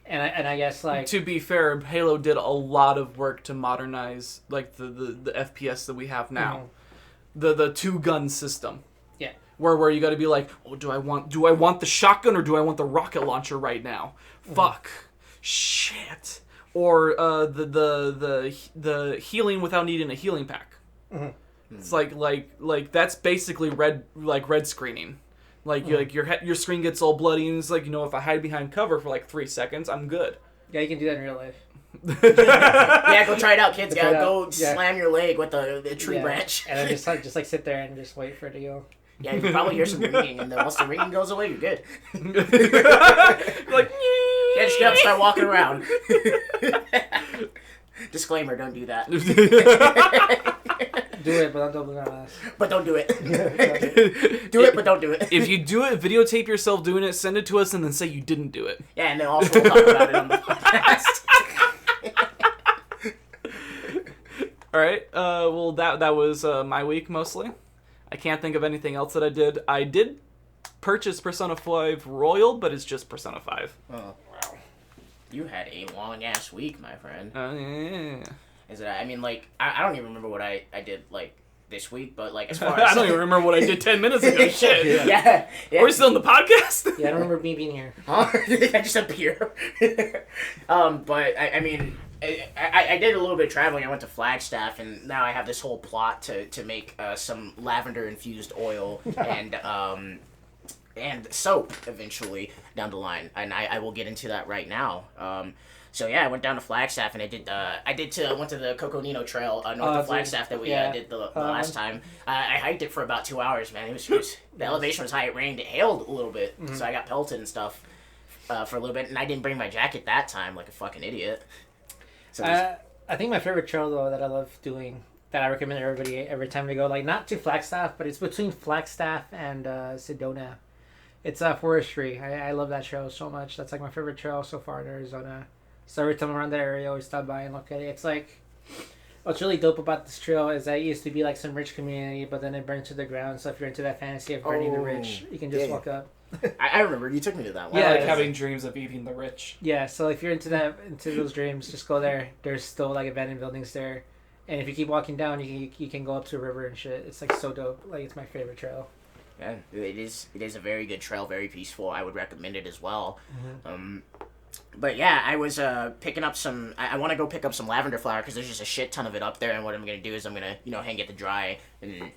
C: And I guess like
A: to be fair, Halo did a lot of work to modernize like the FPS that we have now. The 2-gun system.
C: Yeah.
A: Where you got to be like, oh, do I want the shotgun or do I want the rocket launcher right now? Fuck. Shit. Or the healing without needing a healing pack. It's like that's basically red screening. Like your screen gets all bloody and it's like, if I hide behind cover for like 3 seconds, I'm good.
C: Yeah, you can do that in real life.
B: Yeah, go try it out, kids. Go slam your leg with the tree branch.
C: And then just like sit there and just wait for it to go.
B: Yeah, you can probably hear some ringing, and then once the ringing goes away, you're good.
A: Like,
B: yeah, just get up and start walking around. Disclaimer, don't do that.
C: Do it, but don't double down ass.
B: But don't do it. Do it, but don't do it.
A: If you do it, videotape yourself doing it, send it to us, and then say you didn't do it.
B: Yeah, and then also we'll talk about it on the podcast.
A: All right. Well, that was my week mostly. I can't think of anything else that I did. I did purchase Persona 5 Royal, but it's just Persona 5.
B: Oh, wow. You had a long-ass week, my friend.
A: Yeah.
B: Is it? I mean, like, I don't even remember what I did, like, this week, but, like, as far as...
A: I don't even remember what I did 10 minutes ago. Shit.
B: Yeah.
A: Are we still in the podcast?
C: Yeah, I don't remember me being here.
B: Huh? I just appear. But, I mean... I did a little bit of traveling. I went to Flagstaff, and now I have this whole plot to make some lavender-infused oil and soap eventually down the line, and I will get into that right now. So yeah, I went down to Flagstaff, and I went to the Coconino Trail north of Flagstaff that we did the last time. I hiked it for about 2 hours, man. It was the elevation was high. It rained. It hailed a little bit, so I got pelted and stuff for a little bit, and I didn't bring my jacket that time, like a fucking idiot. So
C: I think my favorite trail though that I love doing, that I recommend everybody every time they go, like not to Flagstaff, but it's between Flagstaff and Sedona. It's forestry. I love that trail so much. That's like my favorite trail so far in Arizona. So every time I'm around that area, I always stop by and look at it. It's like, what's really dope about this trail is that it used to be like some rich community, but then it burned to the ground. So if you're into that fantasy of burning the rich, you can just walk up.
B: I remember you took me to that one.
A: Yeah, like having dreams of eating the rich.
C: Yeah, so if you're into those dreams, just go there. There's still like abandoned buildings there, and if you keep walking down, you can go up to a river and shit. It's like so dope. Like it's my favorite trail.
B: Yeah, it is a very good trail, very peaceful. I would recommend it as well. But yeah, I was picking up some. I want to go pick up some lavender flower because there's just a shit ton of it up there. And what I'm gonna do is I'm gonna hang it to dry and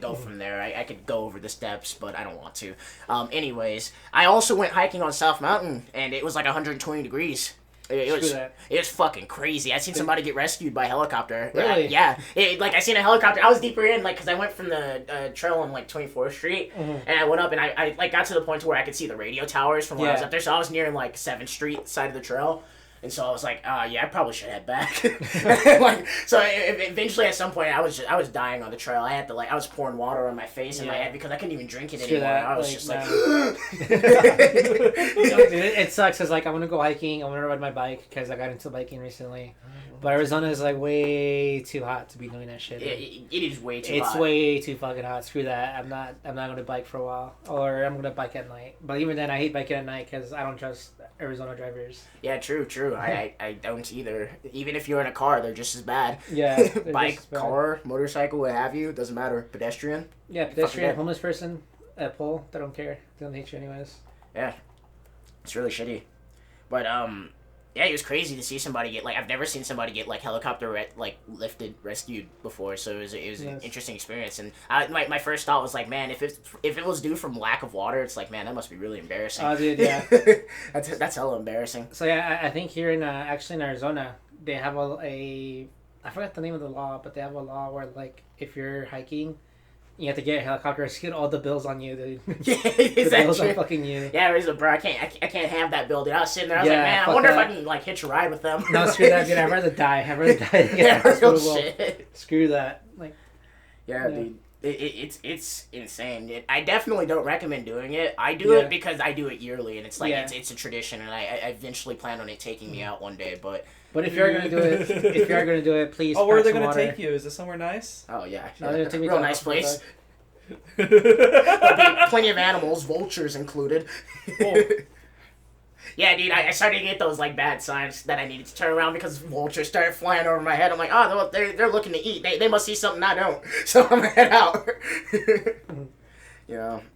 B: go from there. I could go over the steps, but I don't want to. Anyways, I also went hiking on South Mountain, and it was like 120 degrees. It was fucking crazy. I seen somebody get rescued by helicopter.
C: Really?
B: Yeah. I seen a helicopter. I was deeper in, like, because I went from the trail on, like, 24th Street, and I went up, and I got to the point to where I could see the radio towers from where I was up there, so I was near, like, 7th Street side of the trail. And so I was like, I probably should head back. So eventually at some point I was dying on the trail. I had to I was pouring water on my face and my head because I couldn't even drink it anymore. I was just like,
C: it sucks because like I want to go hiking. I want to ride my bike because I got into biking recently. But Arizona is like way too hot to be doing that shit.
B: It is way too hot.
C: It's way too fucking hot. Screw that. I'm not going to bike for a while, or I'm going to bike at night. But even then, I hate biking at night because I don't trust Arizona drivers.
B: Yeah, true. I don't either. Even if you're in a car, they're just as bad.
C: Yeah.
B: Bike, car, motorcycle, what have you, doesn't matter. Pedestrian.
C: Yeah, pedestrian, homeless person, at pole. They don't care. They don't hate you anyways.
B: Yeah, it's really shitty. But yeah, it was crazy to see somebody get I've never seen somebody get helicopter lifted, rescued before. So it was an interesting experience. And my first thought was man, if it was due from lack of water, it's man, that must be really embarrassing.
C: Oh, dude, yeah.
B: that's hella embarrassing.
C: So yeah, I think here in actually in Arizona, they have I forgot the name of the law, but they have a law where if you're hiking, you have to get a helicopter rescued. All the bills on you, dude.
B: Yeah, is that
C: bills
B: true?
C: on fucking you.
B: Yeah, bro, I can't have that bill, dude. I was sitting there, I was man, I wonder if I can hitch a ride with them.
C: No, screw that, dude. I'd rather die.
B: Yeah, real shit.
C: Screw that.
B: Yeah, dude. It's insane. I definitely don't recommend doing it. I do it because I do it yearly, and it's like it's a tradition, and I eventually plan on it taking me out one day. But
C: if you're gonna do it, please.
D: Oh, where are they
C: gonna
D: take you? Is it somewhere nice?
B: Oh yeah,
C: no, they're gonna take me
B: real
C: to
B: nice place.
D: There'll
B: be plenty of animals, vultures included.
D: Oh.
B: Yeah, dude, I started to get those like bad signs that I needed to turn around because vultures started flying over my head. I'm like, oh, they're looking to eat. They must see something I don't, so I'm gonna head out.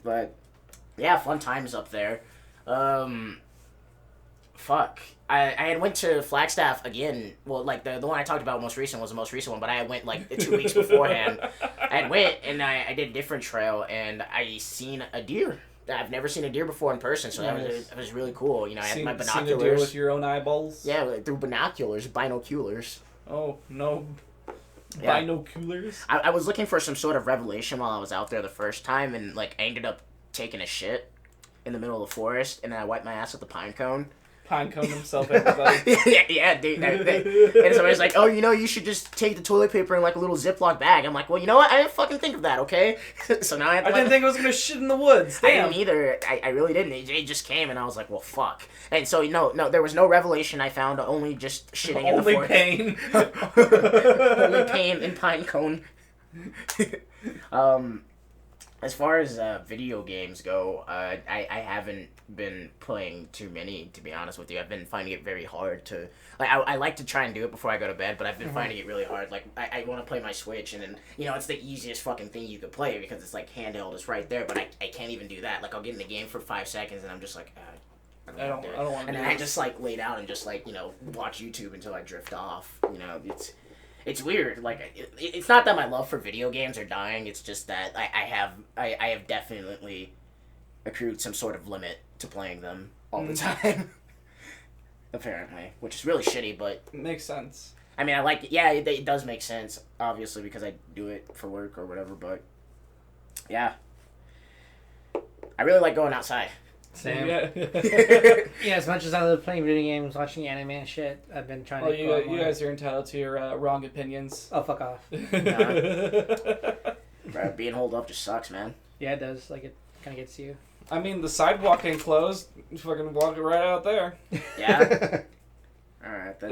B: But yeah, fun times up there. Fuck. I had went to Flagstaff again. Well, like the one I talked about most recent was the most recent one, but I went like 2 weeks beforehand. I went and I did a different trail and I seen a deer. I've never seen a deer before in person, so that was really cool. You know, I had my binoculars.
D: Seen a deer with your own eyeballs?
B: Yeah, through binoculars.
D: Oh, no.
B: Yeah.
D: Binoculars?
B: I was looking for some sort of revelation while I was out there the first time, and like I ended up taking a shit in the middle of the forest, and then I wiped my ass with the pine cone.
D: Pine cone himself, everybody.
B: yeah, dude. And somebody's like, oh, you should just take the toilet paper in like a little Ziploc bag. I'm like, well, you know what? I didn't fucking think of that, okay? So now I have to
D: didn't think I was going to shit in the woods. Damn.
B: I didn't either. I really didn't. It just came, and I was like, well, fuck. And so, no, there was no revelation I found, only just shitting in the forest.
D: Pain.
B: Only pain in pine cone. As far as video games go, I haven't been playing too many, to be honest with you. I've been finding it very hard to... Like, I like to try and do it before I go to bed, but I've been finding it really hard. Like, I want to play my Switch, and then, it's the easiest fucking thing you could play because it's, like, handheld. It's right there, but I can't even do that. Like, I'll get in the game for 5 seconds, and I'm just like,
D: I don't want to do it.
B: And then I just, like, lay down and just, like, watch YouTube until I drift off. It's weird. Like, it's not that my love for video games are dying. It's just that I have definitely accrued some sort of limit to playing them all the time. Apparently, which is really shitty, but
D: it makes sense.
B: I mean, I like it. Yeah, it does make sense, obviously, because I do it for work or whatever. But yeah, I really like going outside.
C: Same.
D: Yeah.
C: Yeah, as much as I love playing video games, watching anime and shit, I've been trying to...
D: You guys are entitled to your wrong opinions.
C: Oh, fuck off.
B: Bro, being holed up just sucks, man.
C: Yeah, it does. Like, it kind of gets you.
D: I mean, the sidewalk ain't closed. You fucking walk it right out there.
B: Yeah? Alright, then.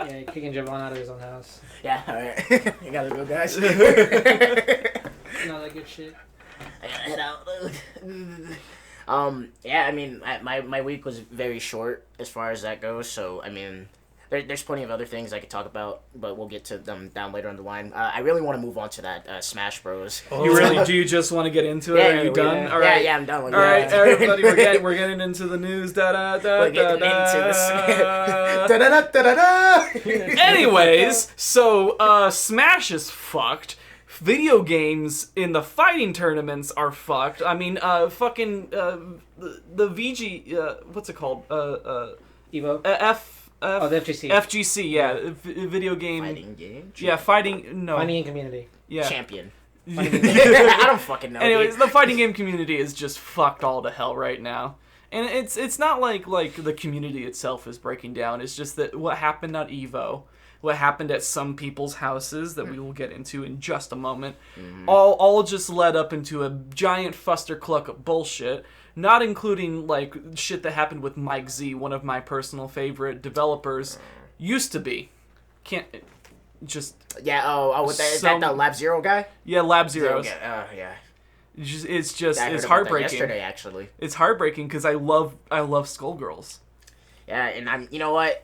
C: Yeah, kicking Javon out of his own house.
B: Yeah, alright. You gotta go, guys.
C: Not that good shit.
B: I gotta head out. Yeah, I mean, my week was very short as far as that goes, so, I mean, there's plenty of other things I could talk about, but we'll get to them down later on the line. I really want to move on to that Smash Bros.
D: Oh. Do you just want to get into it?
B: Yeah,
D: Are you done?
B: Yeah.
D: All right.
B: Yeah, I'm done with
D: All right, everybody, we're getting into the news.
B: We're getting into this.
A: Anyways, so Smash is fucked. Video games in the fighting tournaments are fucked. I mean, the VG, what's it called?
C: Evo?
A: The
C: FGC.
A: FGC, yeah. Video game.
B: Fighting game?
A: Yeah, fighting, no.
C: Fighting community.
A: Yeah.
B: Champion. I don't fucking know.
A: Anyways, the fighting game community is just fucked all to hell right now. And it's not like the community itself is breaking down. It's just that what happened at Evo, what happened at some people's houses that we will get into in just a moment, all just led up into a giant fustercluck of bullshit, not including like shit that happened with Mike Z, one of my personal favorite developers, used to be.
B: Yeah, is that the Lab Zero guy?
A: Yeah, Lab Zero's.
B: Yeah.
A: It's heartbreaking.
B: Yesterday, actually.
A: It's heartbreaking because I love Skullgirls.
B: Yeah, and you know what?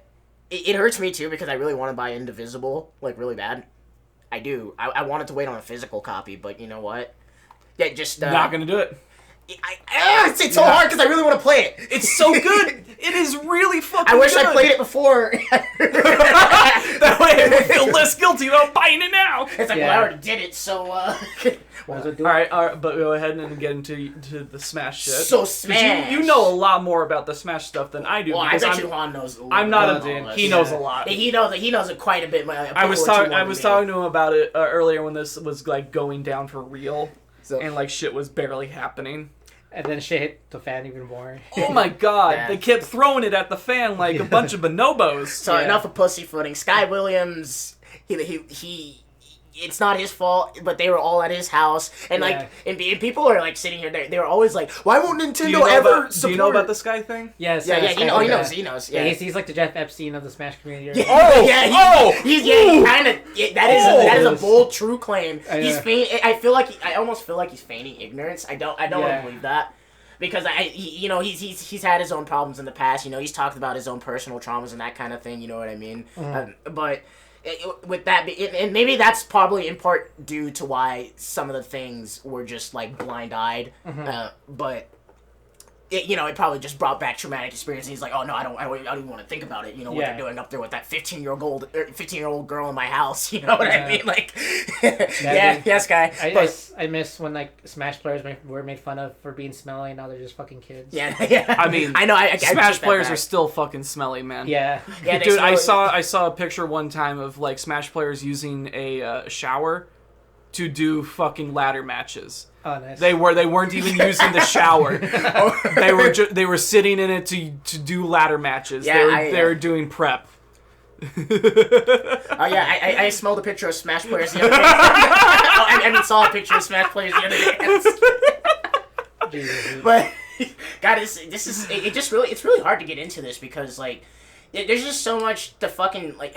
B: It hurts me too because I really want to buy Indivisible, like really bad. I do. I wanted to wait on a physical copy, but you know what? Yeah, just
A: not gonna do it.
B: It's so hard because I really want to play it.
A: It's so good. It is really fucking good.
B: I wish I played it before.
A: That way I would feel less guilty about buying it now.
B: It's like, well, I already did it, so
A: all right, but go ahead and get into the Smash shit.
B: So Smash.
A: You know a lot more about the Smash stuff than I do.
B: Well, I bet you Juan knows a lot.
A: I'm not he knows a lot.
B: He knows it quite a bit.
A: I was talking to him about it earlier when this was like going down for real, and like shit was barely happening.
C: And then shit hit the fan even more.
A: Oh my god, yeah. They kept throwing it at the fan like a bunch of bonobos.
B: So enough of pussyfooting. Sky Williams, he it's not his fault, but they were all at his house, and like, and people are like sitting here. They were always like, "Why won't Nintendo ever support?"
A: Do you know about this guy thing?
C: Yes.
B: Yeah. He knows. Yeah,
C: he's like the Jeff Epstein of the Smash community.
B: He kind of. That is a bold, true claim. He's feigning. I almost feel like he's feigning ignorance. I don't want to believe that. Because he's had his own problems in the past. He's talked about his own personal traumas and that kind of thing. You know what I mean? But with that, and maybe that's probably in part due to why some of the things were just like blind-eyed. But it probably just brought back traumatic experience. And he's like, oh no, I don't even want to think about it. What they're doing up there with that 15-year-old girl in my house. You know what I mean? Like, yes, guy.
C: I miss when like Smash players were made fun of for being smelly. Now they're just fucking kids.
B: Yeah.
A: I mean,
B: I know.
A: Smash players are still fucking smelly, man.
C: Yeah.
A: Dude, I saw a picture one time of like Smash players using a shower to do fucking ladder matches.
C: Oh, nice.
A: They weren't even using the shower. They were sitting in it to do ladder matches.
B: Yeah,
A: they were doing prep.
B: I smelled a picture of Smash players the other day. I saw a picture of Smash players the other day. But God, it's really hard to get into this because like. There's just so much to fucking, like,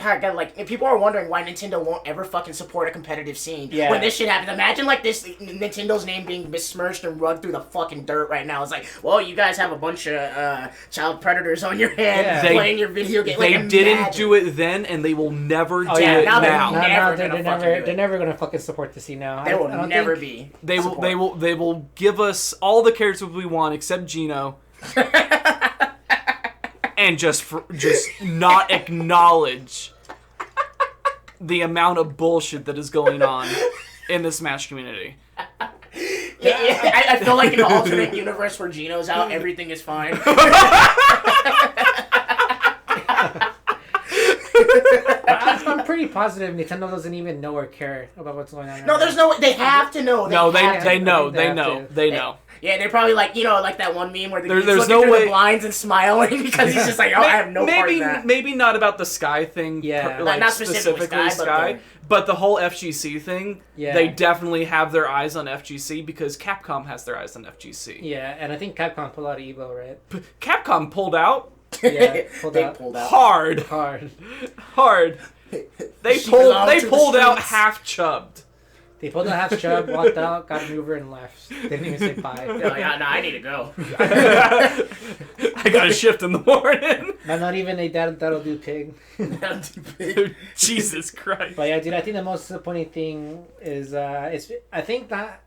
B: people are wondering why Nintendo won't ever fucking support a competitive scene. Yeah. When this shit happens. Imagine, like, this, Nintendo's name being besmirched and rugged through the fucking dirt right now. It's like, well, you guys have a bunch of child predators on your hand playing your video game.
A: They didn't do it then, and they will never do it now.
C: They're never gonna fucking support the scene now.
B: They will never be.
A: They will give us all the characters we want except Gino. And just not acknowledge the amount of bullshit that is going on in the Smash community.
B: I feel like in an alternate universe where Gino's out, everything is fine.
C: I'm pretty positive Nintendo doesn't even know or care about what's going on.
B: No, there's no way. They have to know.
A: They know.
B: Yeah, they're probably like, like that one meme where he's
A: there's
B: looking
A: no
B: through
A: way
B: the blinds and smiling because he's just like, I have no part in that.
A: Maybe not about the Sky thing,
B: not specifically Sky,
A: but the whole FGC thing, they definitely have their eyes on FGC because Capcom has their eyes on FGC.
C: Yeah, and I think Capcom pulled out of Evo, right?
A: Capcom pulled out?
C: Yeah,
B: pulled out.
A: Hard. They pulled out half chubbed.
C: They pulled out half chub, walked out, got an Uber, and left. They didn't even say bye.
B: They're like, no, I need to go.
A: I got a shift in the morning.
C: But not even a that'll do pig.
A: Jesus Christ.
C: But yeah, dude, I think the most disappointing thing is I think that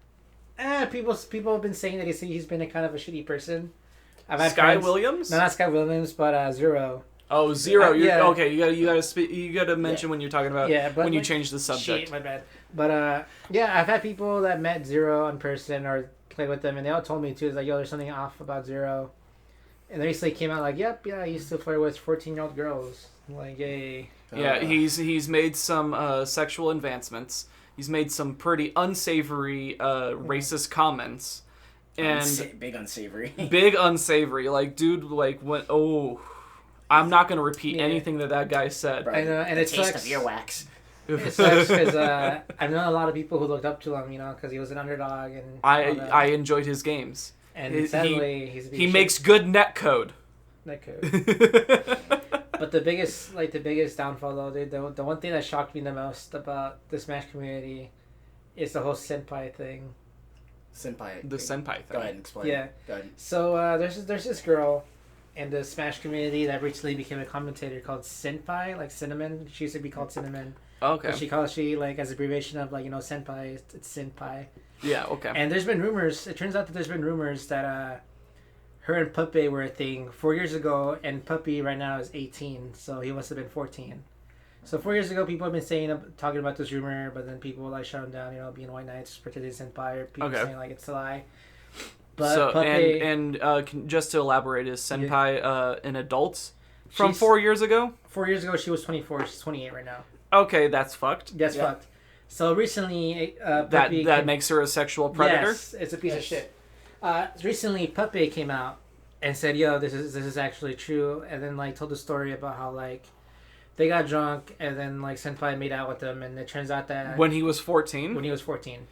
C: people have been saying that he's been a kind of a shitty person. I've had
A: Sky Williams?
C: No, not Sky Williams, but Zero.
A: Oh, Zero. Okay. You gotta mention when you're talking about when you change the subject.
C: Shit, my bad. But I've had people that met Zero in person or played with them, and they all told me too. It's like, yo, there's something off about Zero. And they recently came out like, yep, I used to flirt with 14-year-old girls. I'm like, yay.
A: Yeah, he's made some sexual advancements. He's made some pretty unsavory racist comments. And
B: big unsavory.
A: Like, dude, like, I'm not going to repeat anything that guy said.
C: I know, and it
B: taste
C: sucks.
B: of earwax.
C: It sucks because I've known a lot of people who looked up to him, because he was an underdog. And
A: I enjoyed his games.
C: And sadly,
A: he makes good netcode.
C: But the biggest downfall, though, dude, the one thing that shocked me the most about the Smash community is the whole senpai thing.
A: The senpai thing.
B: Go ahead and explain.
C: Yeah.
B: Go ahead.
C: So there's this girl in the Smash community that recently became a commentator called Senpai, like Cinnamon. She used to be called Cinnamon.
A: Okay.
C: But she like as abbreviation of senpai, it's Senpai.
A: Yeah, okay.
C: And there's been rumors. It turns out that there's been rumors that her and Puppy were a thing 4 years ago, and Puppy right now is 18, so he must have been 14. So 4 years ago, people have been talking about this rumor, but then people shut them down. Being white knights, pretending Senpai, or people saying it's a lie. But
A: so
C: Puppy,
A: just to elaborate, is Senpai an adult from 4 years ago?
C: 4 years ago, she was 24. She's 28 right now.
A: Okay, that's fucked.
C: That's fucked. So recently,
A: that makes her a sexual predator.
C: Yes, it's a piece of shit. Recently, Puppy came out and said, "Yo, this is actually true," and then told the story about how They got drunk, and then like Senpai made out with them, and it turns out that
A: When he was 14?
C: when he was 14.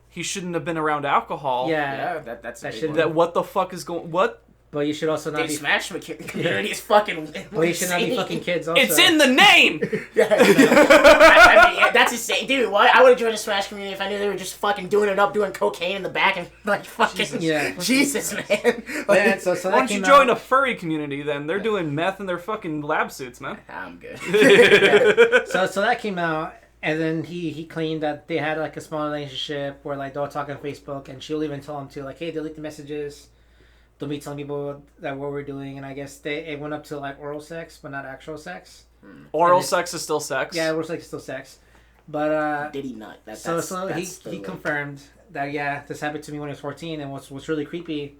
A: He shouldn't have been around alcohol.
B: Yeah, that's
C: that
B: a big
C: should-
B: one.
A: That what the fuck is going... What?
C: But you should also not
B: Dude,
C: be.
B: Smash community is fucking.
C: But you should not be
B: insane.
C: fucking kids. Also,
A: It's in the name!
B: I mean, that's insane, dude. Why? I would have joined a Smash community if I knew they were just fucking doing it up, doing cocaine in the back, and like fucking.
C: Yeah.
B: Jesus, man.
C: Man, so
A: Why
C: that
A: don't you
C: came
A: join
C: out,
A: a furry community then? They're doing meth in their fucking lab suits, man.
B: I'm good.
C: So that came out, and then he claimed that they had like a small relationship where like they'll talk on Facebook, and she'll even tell him to like, hey, delete the messages. Don't be telling people that what we're doing, and I guess it went up to like oral sex, but not actual sex.
A: Oral sex is still sex.
C: Yeah, oral sex is still sex, but
B: Did he not?
C: he confirmed that this happened to me when I was 14, and what's really creepy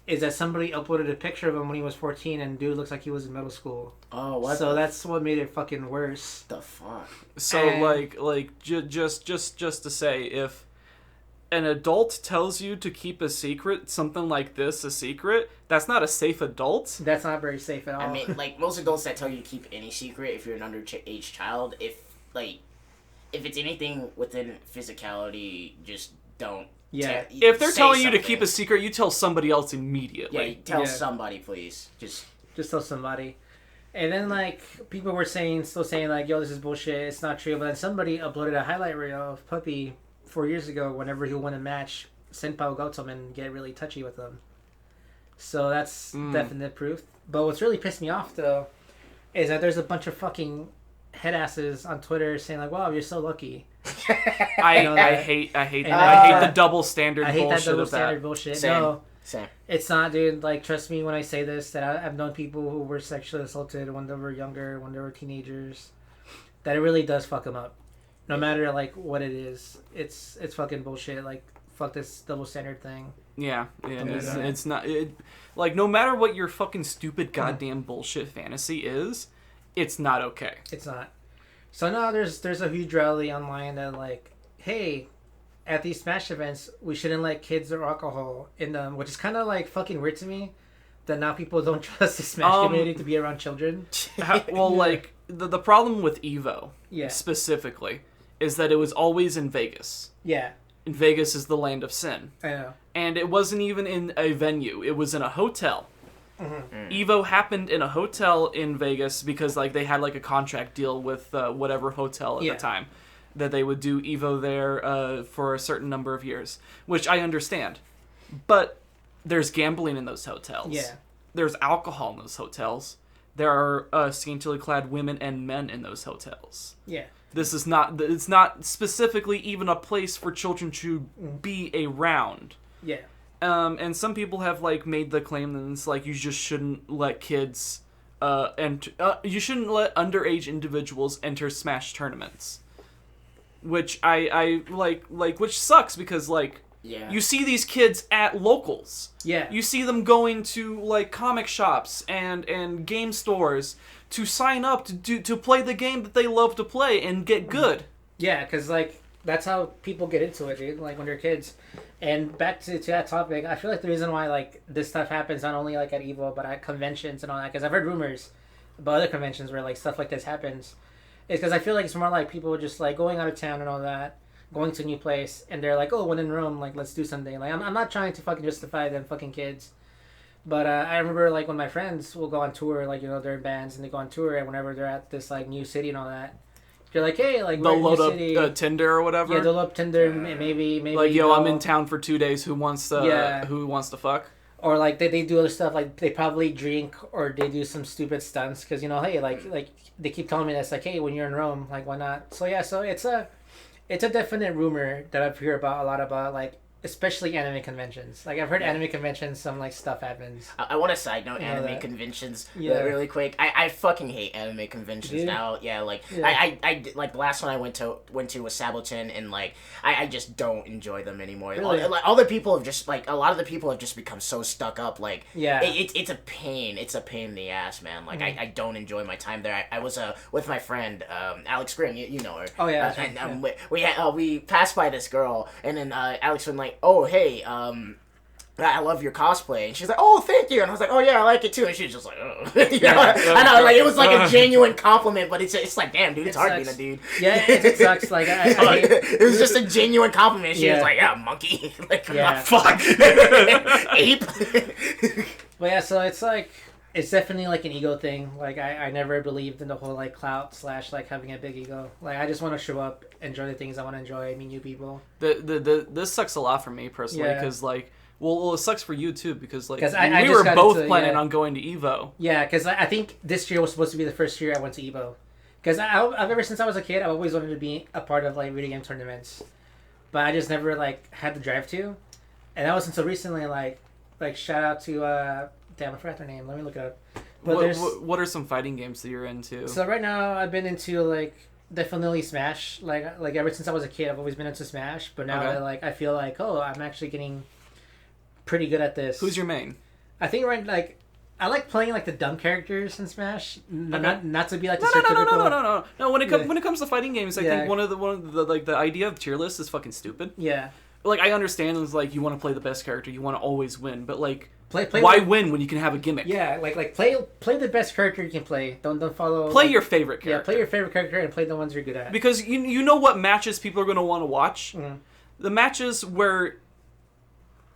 C: is that somebody uploaded a picture of him when he was 14, and dude looks like he was in middle school.
B: Oh, what?
C: So that's what made it fucking worse.
B: The fuck?
A: So
C: And-
A: just to say, if an adult tells you to keep a secret, something like this a secret, that's not a safe adult.
C: That's not very safe at all.
B: I mean, like most adults that tell you to keep any secret if you're an underage child, if it's anything within physicality, just don't.
C: Yeah.
A: If they're
B: say
A: telling you to
B: something.
A: keep a secret, you tell somebody else immediately.
B: Yeah, tell
C: Yeah.
B: somebody, please. Just
C: tell somebody. And then like people were still saying like, yo, this is bullshit, it's not true. But then somebody uploaded a highlight reel of Puppy 4 years ago. Whenever he won a match, Senpai would go to him and get really touchy with him. So that's definite proof. But what's really pissed me off though is that there's a bunch of fucking headasses on Twitter saying like, wow, you're so lucky.
A: I hate the double standard
C: I hate
A: bullshit
C: that double
A: of
C: standard
A: that.
C: bullshit.
B: Same.
C: No,
B: Same.
C: it's not, dude. Like, trust me when I say this, that I've known people who were sexually assaulted when they were younger, when they were teenagers. That it really does fuck them up. No matter, like, what it is. It's fucking bullshit. Like, fuck this double standard thing.
A: Yeah,
C: do
A: it's,
C: that.
A: it's not... like, no matter what your fucking stupid goddamn bullshit fantasy is, it's not okay.
C: It's not. So now there's a huge rally online that, like, hey, at these Smash events, we shouldn't let kids or alcohol in them, which is kind of, like, fucking weird to me. That now people don't trust the Smash community to be around children.
A: Well, like, the problem with EVO,
C: Yeah.
A: specifically, is that it was always in Vegas.
C: Yeah,
A: And Vegas is the land of sin.
C: I know.
A: And it wasn't even in a venue. It was in a hotel. EVO happened in a hotel in Vegas because, like, they had, like, a contract deal with whatever hotel at
C: Yeah.
A: the time. That they would do EVO there for a certain number of years. Which I understand. But there's gambling in those hotels.
C: Yeah.
A: There's alcohol in those hotels. There are scantily clad women and men in those hotels.
C: Yeah.
A: This is not... It's not specifically even a place for children to be around.
C: Yeah.
A: And some people have, like, made the claim that it's like you just shouldn't let kids enter. You shouldn't let underage individuals enter Smash tournaments, which I like, which sucks because, like,
B: Yeah.
A: you see these kids at locals.
C: Yeah.
A: You see them going to, like, comic shops and game stores to sign up to play the game that they love to play and get good.
C: Yeah, because, like, that's how people get into it, dude, like, when they're kids. And back to that topic, I feel like the reason why, like, this stuff happens not only, like, at EVO, but at conventions and all that, because I've heard rumors about other conventions where, like, stuff like this happens, is because I feel like it's more like people just, like, going out of town and all that, going to a new place, and they're like, oh, when in Rome, like, let's do something. Like, I'm not trying to fucking justify them fucking kids. But I remember, like, when my friends will go on tour, like, you know, they're in bands, and they go on tour, and whenever they're at this, like, new city and all that, they're like, hey, like,
A: They'll
C: we're in a
A: load
C: new city.
A: up Tinder or whatever.
C: Yeah, they'll load up Tinder, maybe.
A: Like, yo, I'm
C: they'll-
A: in town for 2 days. Who wants to?
C: Yeah.
A: Who wants to fuck?
C: Or, like, they do other stuff, like, they probably drink, or they do some stupid stunts, because, you know, hey, like, they keep telling me that's like, hey, when you're in Rome, like, why not? So, yeah, so it's a definite rumor that I've heard about a lot about, like, especially anime conventions. Like, I've heard anime conventions, some, like, stuff happens.
B: I want to side note
C: You know
B: anime
C: that.
B: conventions
C: Yeah.
B: really quick. I fucking hate anime conventions
C: You do?
B: now. Yeah, like
C: Yeah.
B: I like the last one I went to was Saboten, and like I just don't enjoy them anymore.
C: Really?
B: All the people have just like a lot of the people have just become so stuck up. Like
C: Yeah.
B: it's a pain. It's a pain in the ass, man. Like I don't enjoy my time there. I was with my friend Alex Grimm. You know her.
C: Oh, yeah, that's
B: and
C: right,
B: we passed by this girl, and then Alex was like, oh hey I love your cosplay. And she's like, oh, thank you. And I was like, oh, yeah, I like it too. And she's just like, oh. I know, like, it was like a genuine compliment, but it's like, damn, dude, it's hard being a dude.
C: Yeah, it sucks. Like,
B: it was just a genuine compliment. She was like, yeah, monkey. Like, fuck. Ape.
C: But yeah, so it's like, it's definitely like an ego thing. Like, I never believed in the whole like clout / like having a big ego. Like, I just want to show up, enjoy the things I want to enjoy, meet new people.
A: This sucks a lot for me personally because like. Well, it sucks for you too because like
C: I
A: we were both planning on going to Evo.
C: Yeah, because I think this year was supposed to be the first year I went to Evo. Because I've ever since I was a kid, I've always wanted to be a part of like video game tournaments, but I just never like had the drive to. And that was until recently. Like shout out to damn, I forgot their name. Let me look it up. But
A: what are some fighting games that you're into?
C: So right now I've been into like definitely Smash. Like ever since I was a kid, I've always been into Smash. But now that like I feel like I'm actually getting pretty good at this.
A: Who's your main?
C: I think I like playing like the dumb characters in Smash. Not to be like
A: no. When it comes to fighting games, I think one of the like the idea of tier list is fucking stupid.
C: Yeah.
A: Like I understand it's like you want to play the best character, you want to always win, but like why win when you can have a gimmick?
C: Yeah, like play the best character you can play. Don't follow.
A: Play your favorite character.
C: Yeah, play your favorite character and play the ones you're good at.
A: Because you know what matches people are going to want to watch.
C: Mm-hmm.
A: The matches where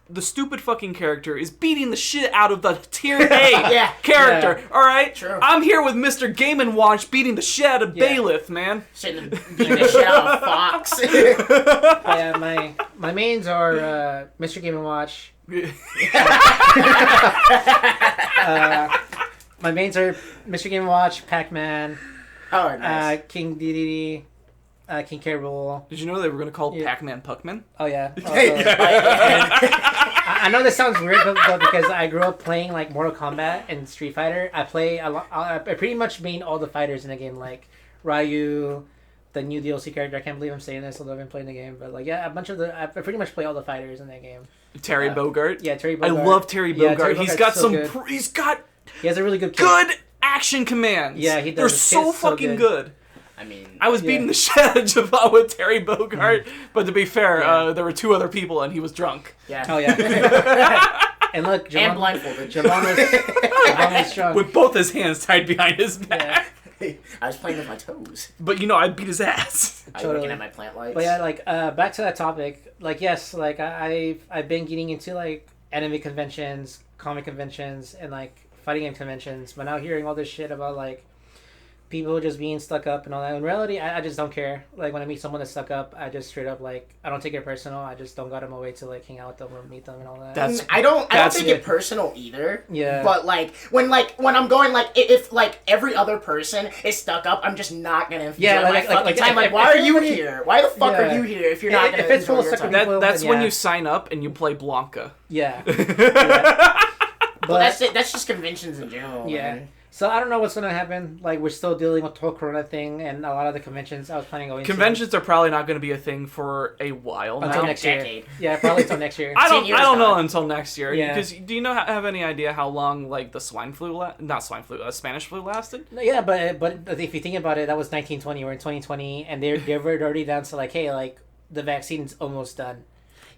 A: the stupid fucking character is beating the shit out of the tier A character. Yeah. All right,
B: true.
A: I'm here with Mr. Game & Watch beating the shit out of Bailiff, man.
B: Beating the shit out of Fox.
C: Yeah, my mains are Mr. Game & Watch. My mains are Mr. Game & Watch, Pac-Man,
B: nice.
C: King Dedede, King K. Rool.
A: Did you know they were going to call Pac-Man Puckman?
C: Oh yeah. I know this sounds weird, but because I grew up playing like Mortal Kombat and Street Fighter, I play a lot. I pretty much main all the fighters in the game, like Ryu, the new DLC character. I can't believe I'm saying this, although I've been playing the game. But like, yeah, I pretty much play all the fighters in that game.
A: Terry Bogard.
C: Yeah, Terry Bogard.
A: I love Terry Bogard. Yeah, Terry
C: Bogart's
A: he's got
C: so
A: some. He's got.
C: He has a really good.
A: Good action commands.
C: Yeah, he does.
A: They're so fucking good.
B: I mean,
A: I was beating the shit out of Javon with Terry Bogard, but to be fair, there were two other people and he was drunk.
B: Yeah.
C: Oh yeah. And look, Javon,
B: and blindfolded.
C: Javon was strong.
A: With both his hands tied behind his back.
B: Yeah. I was playing with my toes.
A: But I beat his ass.
B: I was looking at my plant lights.
C: But yeah, like back to that topic. Like yes, like I've been getting into like anime conventions, comic conventions, and like fighting game conventions. But now hearing all this shit about like people just being stuck up and all that. In reality, I just don't care. Like when I meet someone that's stuck up, I just straight up like I don't take it personal. I just don't go out of my way to like hang out with them or meet them and all that.
B: I don't take it personal either.
C: Yeah.
B: But like when I'm going like if like every other person is stuck up, I'm just not gonna enjoy my fucking time. Like why are you here? Why the fuck are you here if you're not gonna enjoy your time?
A: That's when you sign up and you play Blanca.
C: Yeah.
B: Well, that's it. That's just conventions in general.
C: Yeah.
B: Man.
C: So I don't know what's going to happen. Like, we're still dealing with the whole Corona thing and a lot of the conventions I was planning on going
A: Conventions are probably not going to be a thing for a while now.
C: Until next year. Yeah, probably until next year.
A: I don't know until next year. Yeah. Because do you have any idea how long, like, the Spanish flu lasted?
C: Yeah, but if you think about it, that was 1920. We're in 2020, and they were already down to, like, hey, like, the vaccine's almost done.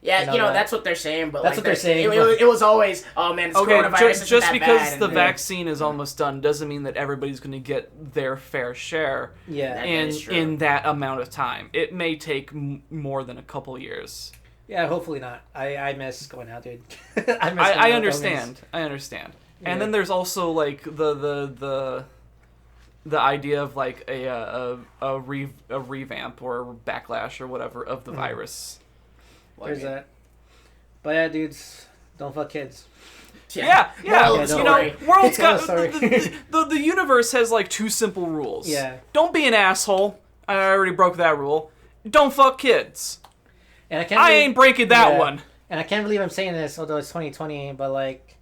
B: Yeah, that's what they're saying, but
C: that's
B: like,
C: what they're saying.
B: It was always, oh man, this coronavirus isn't
A: just
B: that
A: because
B: bad,
A: the vaccine is almost done doesn't mean that everybody's going to get their fair share.
C: Yeah,
A: in that amount of time, it may take more than a couple years.
C: Yeah, hopefully not. I miss going out, dude.
A: I understand. Yeah. And then there's also like the idea of like a revamp or backlash or whatever of the virus.
C: There's that. But yeah, dudes, don't fuck kids.
A: Yeah. World's got
C: the
A: the universe has like two simple rules.
C: Yeah.
A: Don't be an asshole. I already broke that rule. Don't fuck kids.
C: And
A: I ain't breaking that one.
C: And I can't believe I'm saying this, although it's 2020, but like,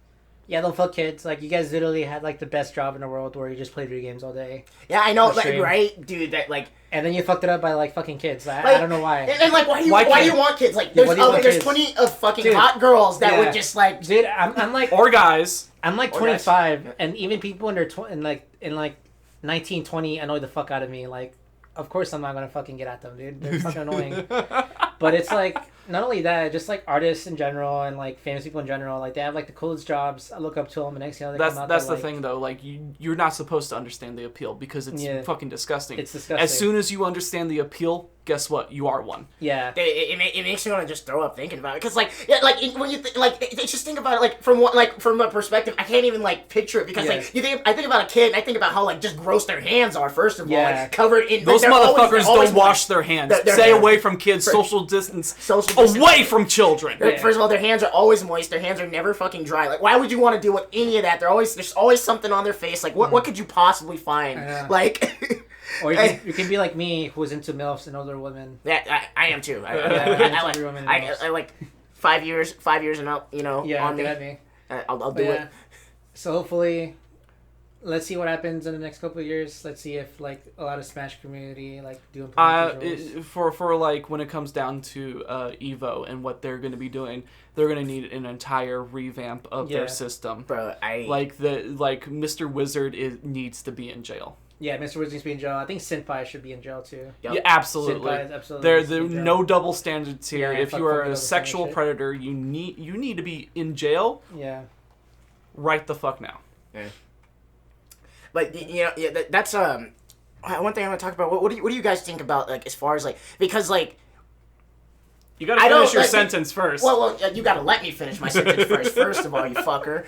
C: yeah, don't fuck kids. Like, you guys literally had like the best job in the world where you just played video games all day.
B: Yeah, I know, like, right, dude. That like.
C: And then you fucked it up by like fucking kids. I don't know why.
B: And like, why you want kids? Like, there's plenty of fucking hot girls that would just like.
C: Dude, I'm like.
A: Or guys.
C: I'm like 25, and even people in their in 1920 annoy the fuck out of me. Like, of course I'm not gonna fucking get at them, dude. They're fucking annoying. But it's like, not only that, just like artists in general and like famous people in general, like they have like the coolest jobs. I look up to them, and next thing they come out.
A: That's the thing though. Like you're not supposed to understand the appeal because it's fucking disgusting.
C: It's disgusting.
A: As soon as you understand the appeal, guess what? You are one.
C: Yeah.
B: It makes me want to just throw up thinking about it because when you just think about it from a perspective I can't even like picture it because I think about a kid and I think about how like just gross their hands are first of all, like covered in
A: those motherfuckers don't wash their hands. Stay away from kids. Social distance. Away from children.
B: First of all, their hands are always moist. Their hands are never fucking dry. Like, why would you want to deal with any of that? There's always something on their face. Like, what could you possibly find? Like,
C: or you can be like me, who was into MILFs and older women.
B: Yeah, I am too. I like 5 years and up. You know, on me.
C: At me.
B: I'll do it.
C: So hopefully, let's see what happens in the next couple of years. Let's see if like a lot of Smash community like do
A: for like when it comes down to Evo and what they're going to be doing, they're going to need an entire revamp of their system.
B: Bro,
A: like Mr. Wizard needs to be in jail.
C: Yeah, Mr. Wizard needs to be in jail. I think Senpai should be in jail too.
A: Yep. Yeah, absolutely. There no double standards here. If you are a sexual predator, you need to be in jail.
C: Yeah.
A: Right the fuck now.
B: Yeah. But that's one thing I want to talk about. What do you guys think about like as far as like because like
A: you gotta finish your sentence first.
B: Well, you gotta let me finish my sentence first. First of all, you fucker.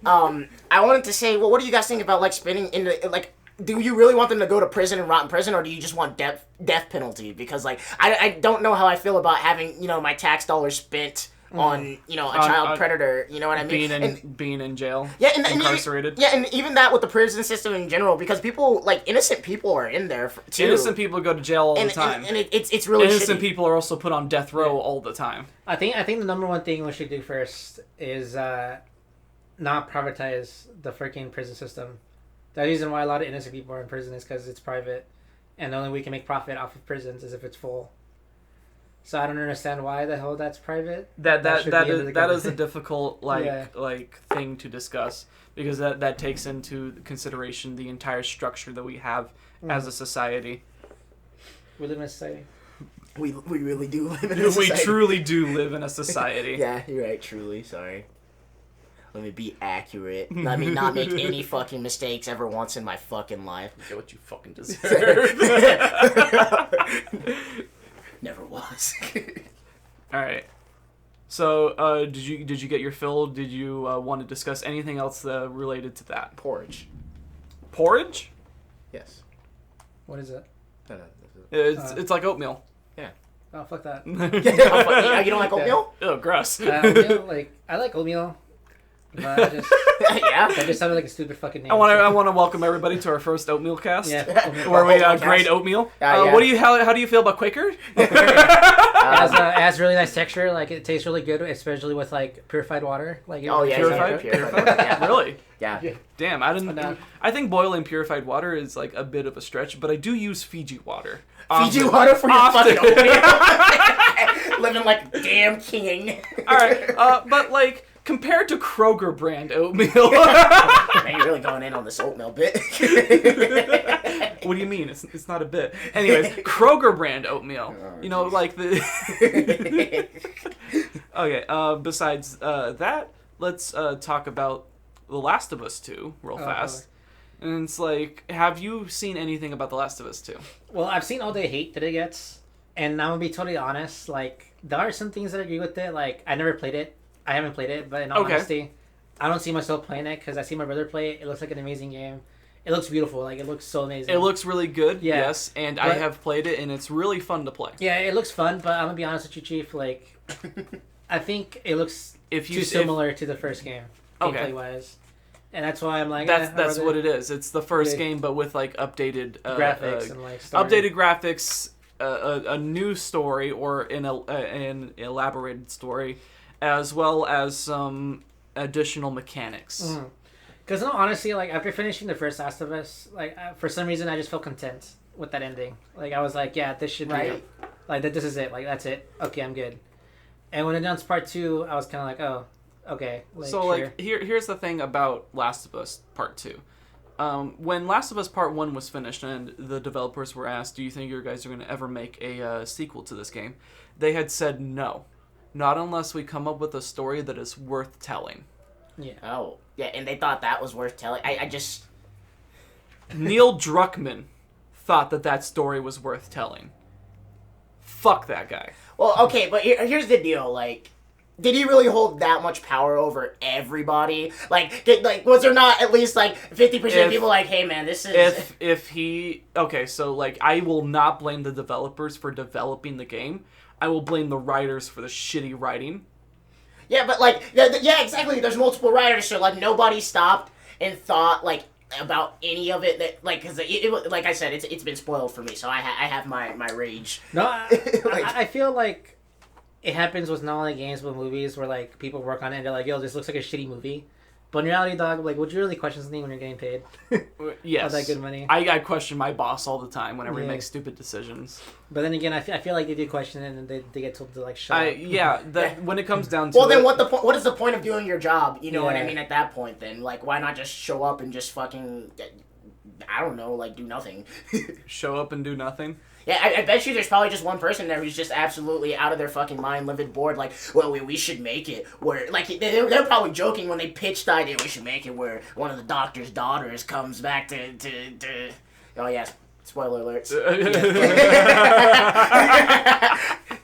B: I wanted to say, well, what do you guys think about like spinning into like? Do you really want them to go to prison and rot in prison, or do you just want death penalty? Because like I don't know how I feel about having my tax dollars spent on a child predator. You know what I mean?
A: Being in jail.
B: Yeah, and
A: incarcerated.
B: And even that with the prison system in general, because people like innocent people are in there too.
A: Innocent people go to jail all the time,
B: and it's really
A: innocent
B: shitty.
A: people are also put on death row all the time.
C: I think the number one thing we should do first is not privatize the freaking prison system. The reason why a lot of innocent people are in prison is because it's private, and the only way we can make profit off of prisons is if it's full. So I don't understand why the hell that's private. That
A: is a difficult like thing to discuss because that takes into consideration the entire structure that we have as a society.
C: We live in a society.
B: We really do live in a society.
A: We truly do live in a society.
B: Yeah, you're right. Truly, sorry. Let me be accurate. Let me not make any fucking mistakes ever once in my fucking life.
A: Get what you fucking deserve.
B: Never was.
A: All right. So, did you get your fill? Did you want to discuss anything else related to that?
B: Porridge.
A: Porridge?
B: Yes.
C: What is it?
A: It's like oatmeal.
B: Yeah.
C: Oh, fuck that.
B: You don't like oatmeal?
A: Oh, gross.
C: Oatmeal, I like oatmeal. But that just sounded like a stupid fucking name.
A: I want to welcome everybody to our first oatmeal cast.
C: Yeah,
A: where we grade oatmeal. What do you how do you feel about Quaker?
C: It has really nice texture. Like it tastes really good, especially with like purified water. Like
A: purified.
B: Yeah.
A: Really?
B: Yeah.
A: Damn, I didn't. I think boiling purified water is like a bit of a stretch, but I do use Fiji water.
B: Fiji water for your fucking oatmeal. Living like a damn king.
A: All right, but like. Compared to Kroger brand oatmeal.
B: Man, you're really going in on this oatmeal bit.
A: What do you mean? It's not a bit. Anyways, Kroger brand oatmeal. Like the... Okay, besides that, let's talk about The Last of Us 2 real fast. And it's like, have you seen anything about The Last of Us 2?
C: Well, I've seen all the hate that it gets. And I'm going to be totally honest. Like, there are some things that I agree with it. Like, I never played it. I haven't played it, but in all honesty, I don't see myself playing it because I see my brother play it. It looks like an amazing game. It looks beautiful. Like, it looks so amazing.
A: It looks really good, yes, and I have played it, and it's really fun to play.
C: Yeah, it looks fun, but I'm going to be honest with you, Chief. Like, I think it looks too similar to the first game, gameplay-wise. And that's why I'm like...
A: That's what it is. It's the first game, but with, like, updated...
C: graphics and, like, story.
A: Updated graphics, a new story, or an elaborated story, as well as some additional mechanics.
C: Because no, honestly, like after finishing the first Last of Us, like for some reason I just felt content with that ending. Like I was like, yeah, this should be it. Like this is it. Like that's it. Okay, I'm good. And when it announced Part 2, I was kind of like, oh, okay. Like,
A: so like here's the thing about Last of Us Part 2. When Last of Us Part 1 was finished and the developers were asked, do you think you guys are going to ever make a sequel to this game? They had said no. not unless we come up with a story that is worth telling.
C: Yeah.
B: Oh, yeah, and they thought that was worth telling. I just...
A: Neil Druckmann thought that story was worth telling. Fuck that guy.
B: Well, okay, but here's the deal, like... Did he really hold that much power over everybody? Like, was there not at least, like, 50% of people like, hey, man, this is...
A: If he... Okay, so, like, I will not blame the developers for developing the game. I will blame the writers for the shitty writing.
B: Yeah, but, like, yeah, exactly. There's multiple writers, so, like, nobody stopped and thought, like, about any of it. That, like, because, like I said, it's been spoiled for me, so I have my rage.
C: No, I feel like it happens with not only games but movies where, like, people work on it and they're like, yo, this looks like a shitty movie. But in reality, dog, like, would you really question something when you're getting paid?
A: Yes.
C: All that good money.
A: I question my boss all the time whenever he makes stupid decisions.
C: But then again, I feel like they do question it and they get told to, like, shut up.
A: Yeah, when it comes down to
B: well, then what is the point of doing your job? You know what I
C: Yeah.
B: mean? At that point, then, like, why not just show up and just fucking, I don't know, like, do nothing?
A: Show up and do nothing?
B: Yeah, I bet you there's probably just one person there who's just absolutely out of their fucking mind, livid, bored, like, well, we should make it where, like, they're probably joking when they pitched the idea, we should make it where one of the doctor's daughters comes back to oh, yes, spoiler alerts.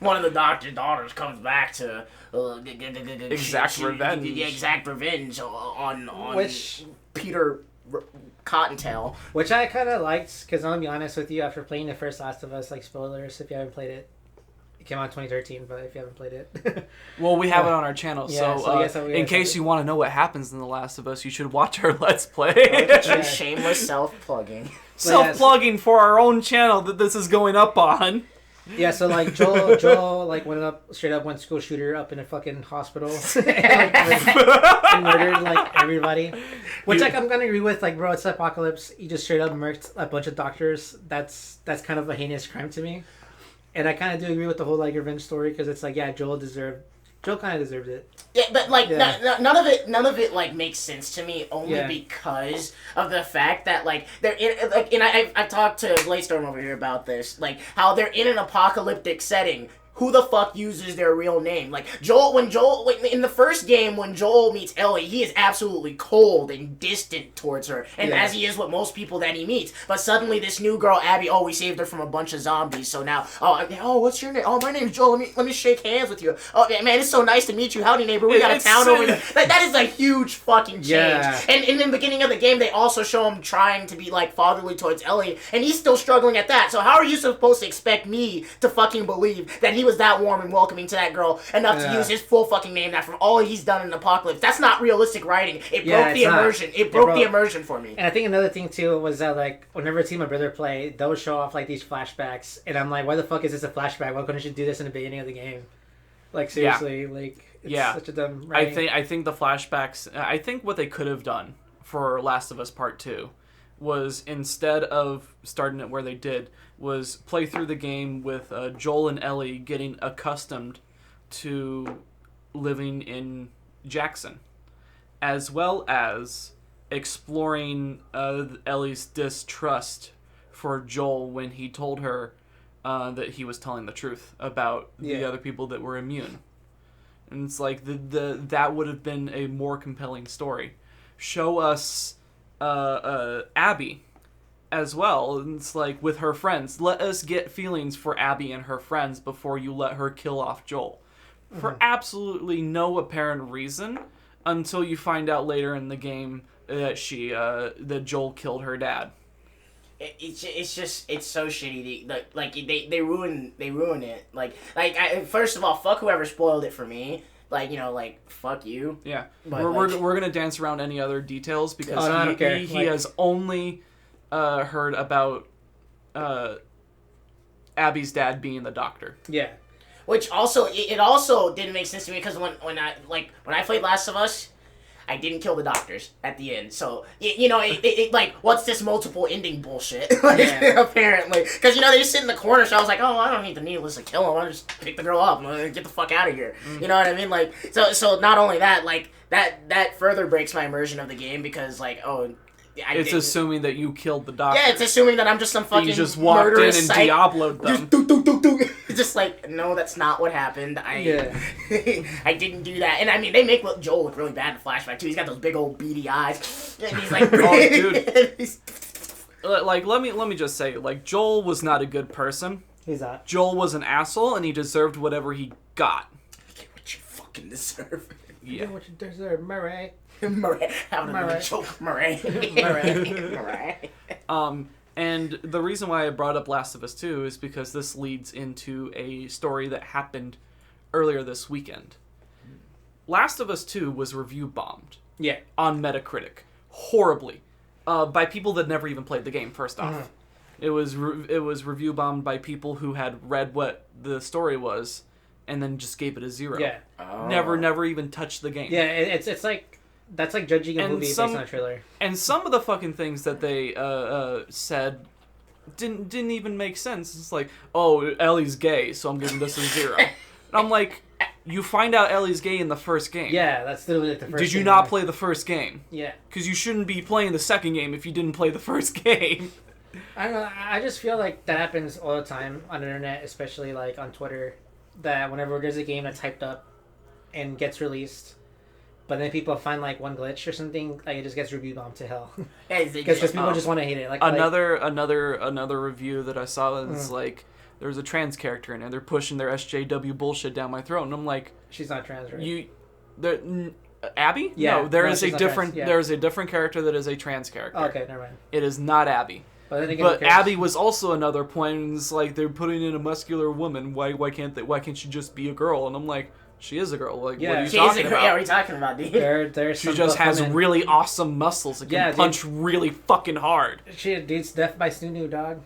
B: One of the doctor's daughters comes back to
A: exact revenge.
B: Yeah, exact revenge on
C: Which...
B: Peter Cottontail.
C: Which I kind of liked, because I'm going to be honest with you, after playing the first Last of Us, like, spoilers, if you haven't played it. It came out in 2013, but if you haven't played it...
A: Well, we have it on our channel,
C: yeah,
A: so in case you want to know what happens in The Last of Us, you should watch our Let's Play.
B: Yeah. Shameless self-plugging.
A: Self-plugging for our own channel that this is going up on.
C: Yeah, so, like, Joel like, straight up went school shooter up in a fucking hospital and murdered, like, everybody. Which, like, I'm gonna agree with, like, bro, it's Apocalypse. You just straight up murked a bunch of doctors. That's kind of a heinous crime to me. And I kind of do agree with the whole, like, revenge story, because it's like, yeah, Joel kind of deserved it.
B: Yeah, but, like, none of it, like, makes sense to me only because of the fact that, like, they're in, like, and I talked to Bladestorm over here about this, like, how they're in an apocalyptic setting. Who the fuck uses their real name? Like, in the first game, when Joel meets Ellie, he is absolutely cold and distant towards her. And as he is with most people that he meets. But suddenly this new girl, Abby, we saved her from a bunch of zombies. So now, what's your name? Oh, my name's Joel. Let me shake hands with you. Oh, man, it's so nice to meet you. Howdy, neighbor. We got a town over there. Like, that is a huge fucking change.
C: Yeah.
B: And in the beginning of the game, they also show him trying to be, like, fatherly towards Ellie. And he's still struggling at that. So how are you supposed to expect me to fucking believe that he was that warm and welcoming to that girl enough to use his full fucking name now from all he's done in Apocalypse? That's not realistic writing. It broke the immersion. It broke the immersion for me.
C: And I think another thing too was that, like, whenever I see my brother play, they'll show off, like, these flashbacks, and I'm like, why the fuck is this a flashback? Why couldn't you do this in the beginning of the game? Like, seriously, like, it's such a dumb writing.
A: I think the flashbacks. I think what they could have done for Last of Us Part 2 was, instead of starting it where they did, was play through the game with Joel and Ellie getting accustomed to living in Jackson, as well as exploring Ellie's distrust for Joel when he told her that he was telling the truth about the other people that were immune. And it's like that would have been a more compelling story. Show us Abby as well. And it's like, with her friends, let us get feelings for Abby and her friends before you let her kill off Joel. For absolutely no apparent reason, until you find out later in the game that that Joel killed her dad.
B: It's so shitty. They ruin it. Like first of all, fuck whoever spoiled it for me. Like, you know, like, fuck you.
A: Yeah.
B: But
A: we're gonna dance around any other details because
C: I don't care.
A: He has only heard about Abby's dad being the doctor.
C: Yeah.
B: Which also, it also didn't make sense to me because when I played Last of Us, I didn't kill the doctors at the end. So, it like, what's this multiple ending bullshit? Apparently. Because, they just sit in the corner, so I was like, oh, I don't need the needless to kill him. I'll just pick the girl up and get the fuck out of here. Mm-hmm. You know what I mean? Like, so not only that, like, that further breaks my immersion of the game because, like, it's
A: assuming that you killed the doctor.
B: Yeah, it's assuming that I'm just some fucking
A: you just walked in and
B: psych.
A: Diablo'd them.
B: Just do. just like, no, that's not what happened. I didn't do that. And I mean, they make Joel look really bad in the flashback too. He's got those big old beady eyes, and he's like,
A: oh, dude. Like, let me just say, like, Joel was not a good person.
C: He's not.
A: Joel was an asshole, and he deserved whatever he got.
B: Get what you fucking deserve.
C: Yeah. Get what you deserve, Murray.
B: Murray. Having a joke, Murray. Murray.
A: And the reason why I brought up Last of Us 2 is because this leads into a story that happened earlier this weekend. Last of Us 2 was review bombed.
C: Yeah.
A: On Metacritic. Horribly. By people that never even played the game, first off. Mm-hmm. It was review bombed by people who had read what the story was and then just gave it a 0.
C: Yeah.
B: Oh.
A: Never even touched the game.
C: Yeah, it's like... That's like judging a movie based on a trailer.
A: And some of the fucking things that they said didn't even make sense. It's like, oh, Ellie's gay, so I'm giving this a 0. And I'm like, you find out Ellie's gay in the first game.
C: Yeah, that's literally the first game.
A: Did you not play the first game?
C: Yeah.
A: Because you shouldn't be playing the second game if you didn't play the first game.
C: I don't know. I just feel like that happens all the time on the internet, especially like on Twitter, that whenever there's a game that's hyped up and gets released, but then people find like one glitch or something, like it just gets review bombed to hell. Because people just want to hate it. Like
A: another review that I saw is like there's a trans character in it. They're pushing their SJW bullshit down my throat, and I'm like,
C: she's not trans, right?
A: Abby?
C: Yeah,
A: no, there is a different character that is a trans character.
C: Oh, okay, never mind.
A: It is not Abby. But Abby was also another point. And it's like they're putting in a muscular woman. Why can't she just be a girl? And I'm like, she is a girl. Like, what are you talking about?
B: Yeah, what are you talking about, dude?
A: She just has really awesome muscles and can punch really fucking hard.
C: Dude's death by snoo dog.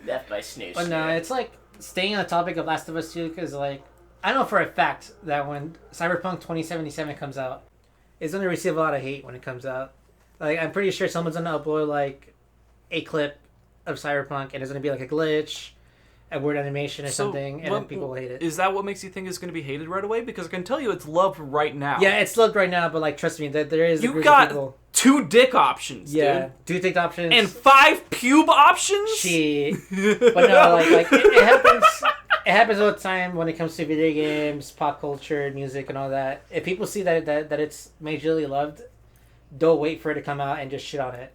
B: Death by snoo.
C: But no, it's like staying on the topic of Last of Us 2, because like I know for a fact that when Cyberpunk 2077 comes out, it's gonna receive a lot of hate when it comes out. Like, I'm pretty sure someone's gonna upload like a clip of Cyberpunk, and it's gonna be like a glitch, a weird animation or something, and then people will hate it.
A: Is that what makes you think it's going to be hated right away? Because I can tell you it's loved right now.
C: Yeah, it's loved right now, but like trust me, that there is.
A: You got 2 dick options,
C: dude. 2 dick options
A: and 5 pube options.
C: Shit. But no, like it happens. It happens all the time when it comes to video games, pop culture, music, and all that. If people see that it's majorly loved, they'll wait for it to come out and just shit on it.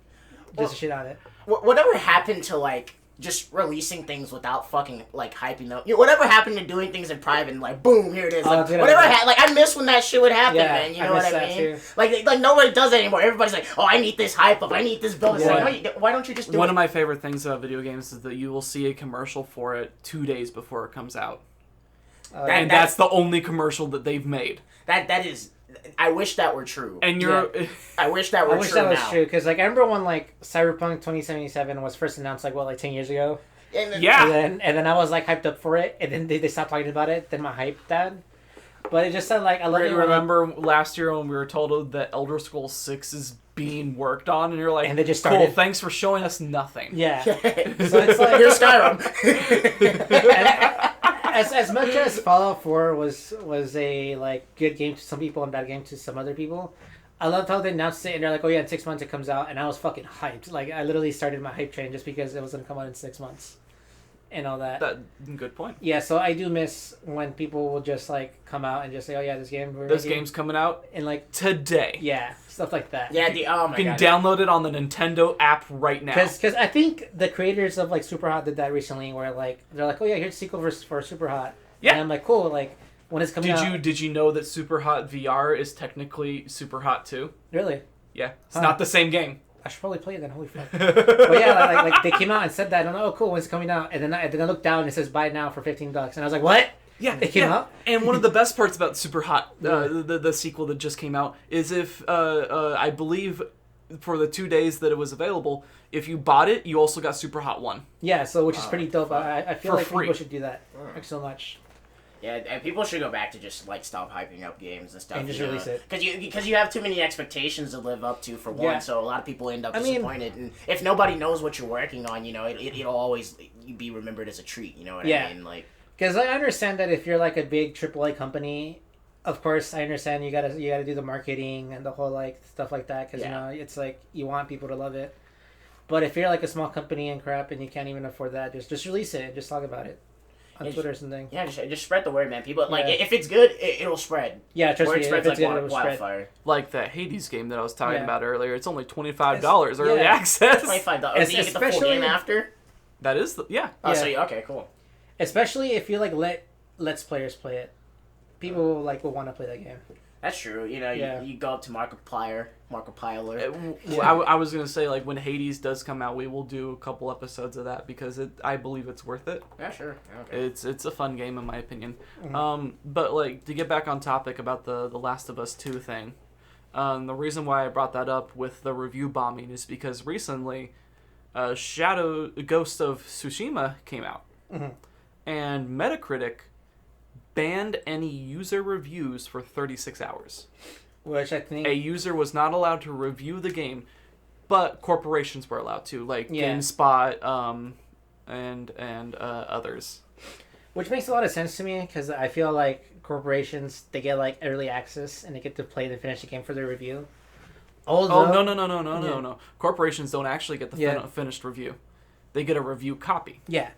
C: Shit on it.
B: Whatever happened to like just releasing things without fucking like hyping up? Whatever happened to doing things in private and like boom, here it is. Like, I miss when that shit would happen, man. You know what I mean? Like nobody does that anymore. Everybody's like, oh, I need this hype up. I need this build. Yeah. Like, why don't you just do
A: One of my favorite things about video games is that you will see a commercial for it 2 days before it comes out. And that's the only commercial that they've made.
B: That is. I wish that were true.
A: And you're...
B: Yeah. I wish that was
C: true, because like I remember when like Cyberpunk 2077 was first announced like 10 years ago.
A: And
C: then I was like hyped up for it, and then they stopped talking about it. Then my hype died. But it just said like I love it.
A: Remember last year when we were told that Elder Scrolls 6 is being worked on, and you're like,
C: and they just started.
A: Cool, thanks for showing us nothing.
C: Yeah. So it's like
B: here's Skyrim.
C: As much as Fallout 4 was a like good game to some people and bad game to some other people, I loved how they announced it and they're like, oh yeah, in 6 months it comes out, and I was fucking hyped. Like I literally started my hype train just because it was gonna come out in 6 months, and all that.
A: Good point.
C: Yeah, so I do miss when people will just like come out and just say, oh yeah, this game's
A: coming out
C: in like
A: today.
C: Yeah, stuff like that.
B: Yeah, oh my god.
A: You can download it on the Nintendo app right now.
C: Because I think the creators of like Superhot did that recently, where like they're like, oh yeah, here's a sequel for Superhot.
A: Yeah.
C: And I'm like, cool. Like when it's coming out.
A: Did you know that Superhot VR is technically Superhot 2?
C: Really?
A: Yeah, it's not the same game.
C: I should probably play it then. Holy fuck! But yeah, like they came out and said that, and I'm like, oh cool, when it's coming out, and then I looked down and it says buy it now for $15, and I was like, what?
A: Yeah,
C: it came out.
A: And one of the best parts about Superhot, the sequel that just came out, is if I believe for the 2 days that it was available, if you bought it, you also got Superhot 1.
C: Yeah, so which is pretty dope. I feel like
A: free.
C: People should do that. Thanks so much.
B: Yeah, and people should go back to just like stop hyping up games and stuff.
C: And just release it.
B: Because you have too many expectations to live up to for one, so a lot of people end up disappointed. And if nobody knows what you're working on, it'll always be remembered as a treat. You know what I mean? Like,
C: because I understand that if you're like a big AAA company, of course I understand you gotta do the marketing and the whole like stuff like that. Because it's like you want people to love it. But if you're like a small company and crap and you can't even afford that, just release it and just talk about it on Twitter or something.
B: Yeah, just spread the word, man. People like if it's good, it'll spread.
C: Yeah, trust
B: word
C: me.
B: spreads
C: If it's
B: like
C: good, it'll
B: wildfire.
C: spread.
A: Like that Hades game that I was talking about earlier. It's only $25
C: It's-
A: early access.
B: $25. Do you get the full game after?
A: That is
B: Oh, so okay, cool.
C: Especially if you like let's players play it, people like will want to play that game.
B: That's true. You know, you go up to Markiplier.
A: I was gonna say, like, when Hades does come out, we will do a couple episodes of that because I believe it's worth it.
B: Yeah, sure. Okay.
A: It's a fun game in my opinion.
C: Mm-hmm.
A: But like to get back on topic about the Last of Us 2 thing, the reason why I brought that up with the review bombing is because recently, Ghost of Tsushima came out, and Metacritic banned any user reviews for 36 hours.
C: Which I think
A: a user was not allowed to review the game, but corporations were allowed to, like GameSpot, and others.
C: Which makes a lot of sense to me because I feel like corporations, they get like early access and they get to play and finish the game for their review. Although,
A: No. Corporations don't actually get the finished review. They get a review copy.
C: Yeah.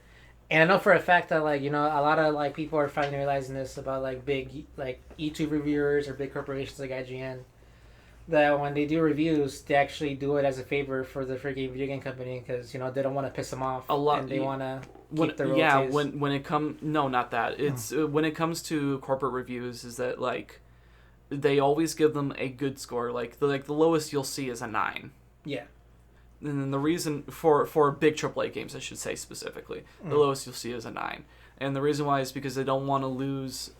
C: And I know for a fact that, like, you know, a lot of, like, people are finally realizing this about, like, big, like, YouTube reviewers or big corporations like IGN, that when they do reviews, they actually do it as a favor for the freaking video game company because, you know, they don't want to piss them off. And they want to keep the royalties.
A: Yeah, when it comes... No, not that. It's when it comes to corporate reviews is that, like, they always give them a good score. Like the lowest you'll see is a 9.
C: Yeah.
A: And then the reason for big AAA games, I should say specifically, the lowest you'll see is a 9. And the reason why is because they don't want to lose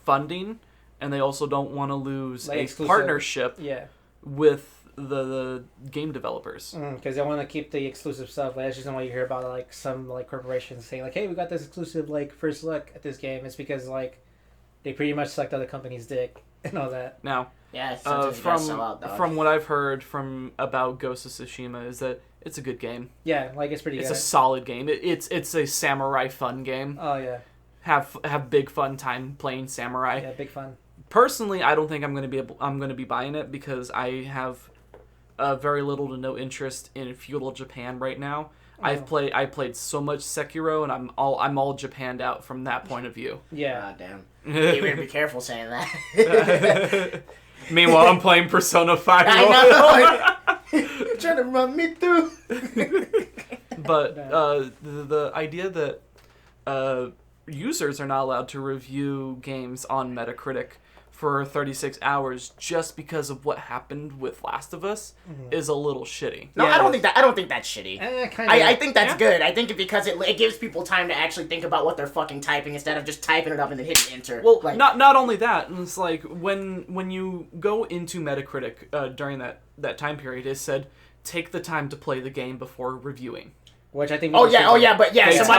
A: funding, and they also don't want to lose
C: like
A: a
C: exclusive
A: partnership
C: Yeah.
A: with the game developers.
C: Because they want to keep the exclusive stuff. Like, that's just what you hear about, like, some, like, corporations saying, like, hey, we got this exclusive, like, first look at this game. It's because, like, they pretty much sucked other companies' dick and all that.
A: Now,
B: yeah, from
A: what I've heard about Ghost of Tsushima is that it's a good game.
C: Yeah, like, it's pretty good.
A: It's a solid game. It's a samurai fun game.
C: Oh, yeah.
A: Have big fun time playing samurai.
C: Yeah, big fun.
A: Personally, I don't think I'm gonna be buying it because I have very little to no interest in feudal Japan right now. I played so much Sekiro, and I'm all Japanned out from that point of view.
C: Yeah.
B: God damn. You better be careful saying that.
A: Meanwhile, I'm playing Persona 5.
B: I know. You're trying to run me through.
A: But the idea that users are not allowed to review games on Metacritic for 36 hours just because of what happened with Last of Us is a little shitty.
B: No, I don't think that's shitty. I think that's good. I think because it gives people time to actually think about what they're fucking typing instead of just typing it up and then hitting enter.
A: Well, like, not only that, it's like when you go into Metacritic during that time period, it said take the time to play the game before reviewing.
C: Which I think.
B: Somebody's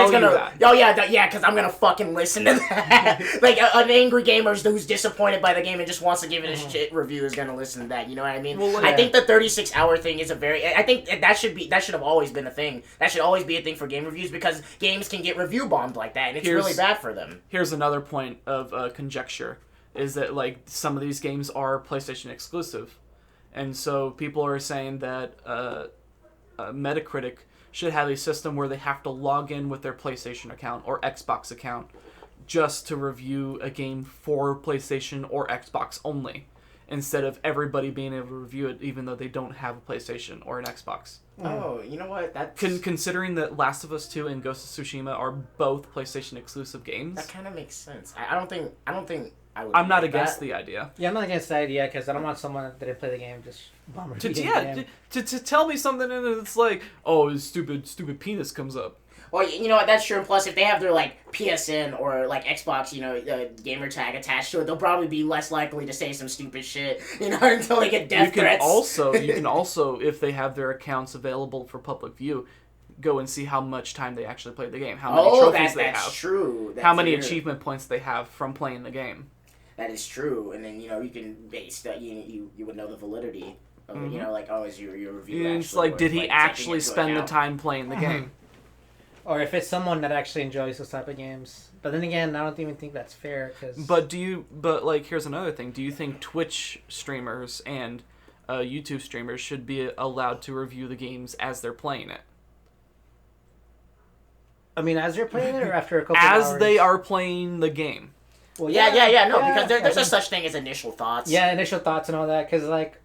B: gonna. Because I'm gonna fucking listen to that. Like an angry gamer who's disappointed by the game and just wants to give it a shit review is gonna listen to that. You know what I mean?
A: Well,
B: I think the 36-hour thing is I think that should have always been a thing. That should always be a thing for game reviews because games can get review bombed like that, and it's really bad for them.
A: Here's another point of conjecture: is that like some of these games are PlayStation exclusive, and so people are saying that Metacritic should have a system where they have to log in with their PlayStation account or Xbox account just to review a game for PlayStation or Xbox only, instead of everybody being able to review it even though they don't have a PlayStation or an Xbox.
B: Oh, you know what?
A: Considering that Last of Us 2 and Ghost of Tsushima are both PlayStation exclusive games,
B: that kind of makes sense. I don't think I would.
A: I'm not against the idea.
C: Yeah, I'm not against the idea because I don't want someone that didn't play the game just bomb game.
A: To tell me something and it's like, oh, stupid penis comes up.
B: Well, you know what? That's true. And plus, if they have their like PSN or like Xbox, gamer tag attached to it, they'll probably be less likely to say some stupid shit, until they get death threats.
A: You can also, if they have their accounts available for public view, go and see how much time they actually played the game, how many trophies they have.
B: That's true.
A: How many achievement points they have from playing the game.
B: That is true, and then you can base that you would know the validity of it. Is your review?
A: It's like, did he actually spend the time playing the game?
C: Or if it's someone that actually enjoys those type of games. But then again, I don't even think that's fair.
A: But here's another thing. Do you think Twitch streamers and YouTube streamers should be allowed to review the games as they're playing it.
C: I mean, as they're playing it, or after a couple
A: As
C: hours?
A: they are playing the game.
B: Well, no, because there's a such thing as initial thoughts.
C: Yeah, initial thoughts and all that. Because, like,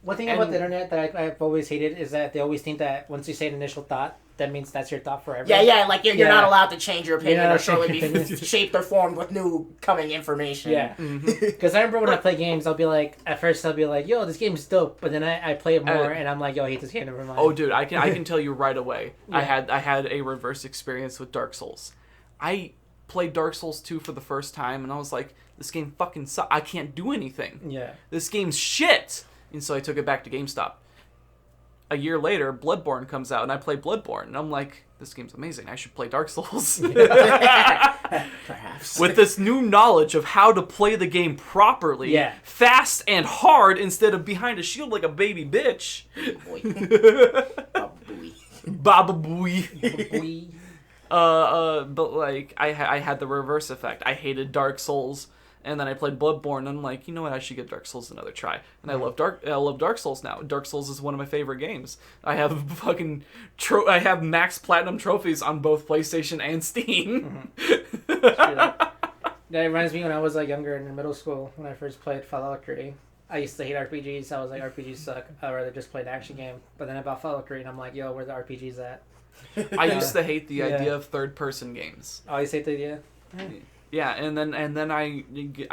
C: one thing about the internet that I've always hated is that they always think that once you say an initial thought, that means that's your thought forever.
B: Yeah, like you're not allowed to change your opinion or shortly be shaped or formed with new coming information.
C: Yeah. Because I remember when I play games, at first I'll be like, yo, this game's dope. But then I play it more and I'm like, yo, I hate this game, never mind.
A: Oh, dude, I can tell you right away.
C: Yeah.
A: I had a reverse experience with Dark Souls. I played Dark Souls 2 for the first time and I was like, this game fucking sucks. I can't do anything.
C: Yeah.
A: This game's shit. And so I took it back to GameStop. A year later, Bloodborne comes out, and I play Bloodborne, and I'm like, this game's amazing. I should play Dark Souls.
B: Perhaps.
A: With this new knowledge of how to play the game properly, fast and hard, instead of behind a shield like a baby bitch. Baba booey. But like, I had the reverse effect. I hated Dark Souls. And then I played Bloodborne, and I'm like, you know what? I should give Dark Souls another try. And I love Dark Souls now. Dark Souls is one of my favorite games. I have I have max platinum trophies on both PlayStation and Steam.
C: That reminds me when I was like younger in middle school when I first played Fallout 3. I used to hate RPGs. I was like, RPGs suck. I'd rather just play an action game. But then I bought Fallout 3, and I'm like, yo, where the RPGs at?
A: I used to hate the idea of third-person games.
C: Oh, you hate the idea?
A: Yeah, and then I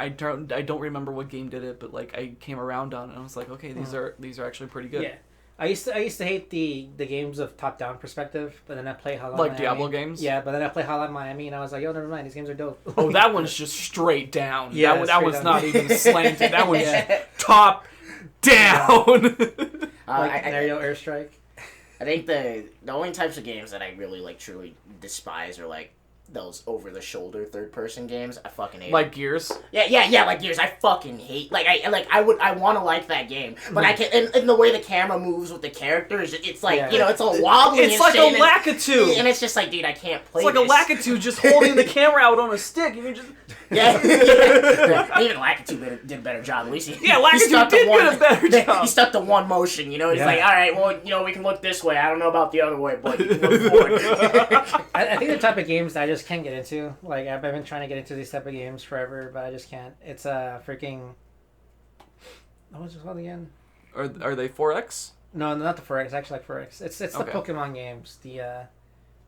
A: don't remember what game did it, but like I came around on it and I was like, okay, these are actually pretty good.
C: Yeah, I used to hate the games of top down perspective, but then I play Hotline
A: like
C: Miami.
A: Diablo games.
C: Yeah, but then I play Hotline Miami and I was like, yo, never mind, these games are dope.
A: Oh, that one's just straight down.
C: Yeah,
A: that one's not even slanted. That one's top down.
C: Like an aerial airstrike.
B: I think the only types of games that I really like truly despise are like those over-the-shoulder third-person games. I fucking hate
A: like
B: them.
A: Gears.
B: Yeah, like Gears. I fucking hate. I want to like that game, but I can't. And the way the camera moves with the characters, it's like it's all wobbly.
A: It's like a Lakitu,
B: and it's just like, dude, I can't play.
A: It's like
B: this.
A: a Lakitu just holding the camera out on a stick, and you're just
B: Even Lakitu did a better job. At least
A: Lakitu did a better job.
B: He stuck to one motion. He's like, all right, well, we can look this way. I don't know about the other way, but you can look forward.
C: I think the type of games that I just can't get into. Like I've been trying to get into these type of games forever, but I just can't. It's freaking. What was it called again?
A: Are they 4X?
C: No, not the 4X. Actually, like 4X. It's the Pokemon games. The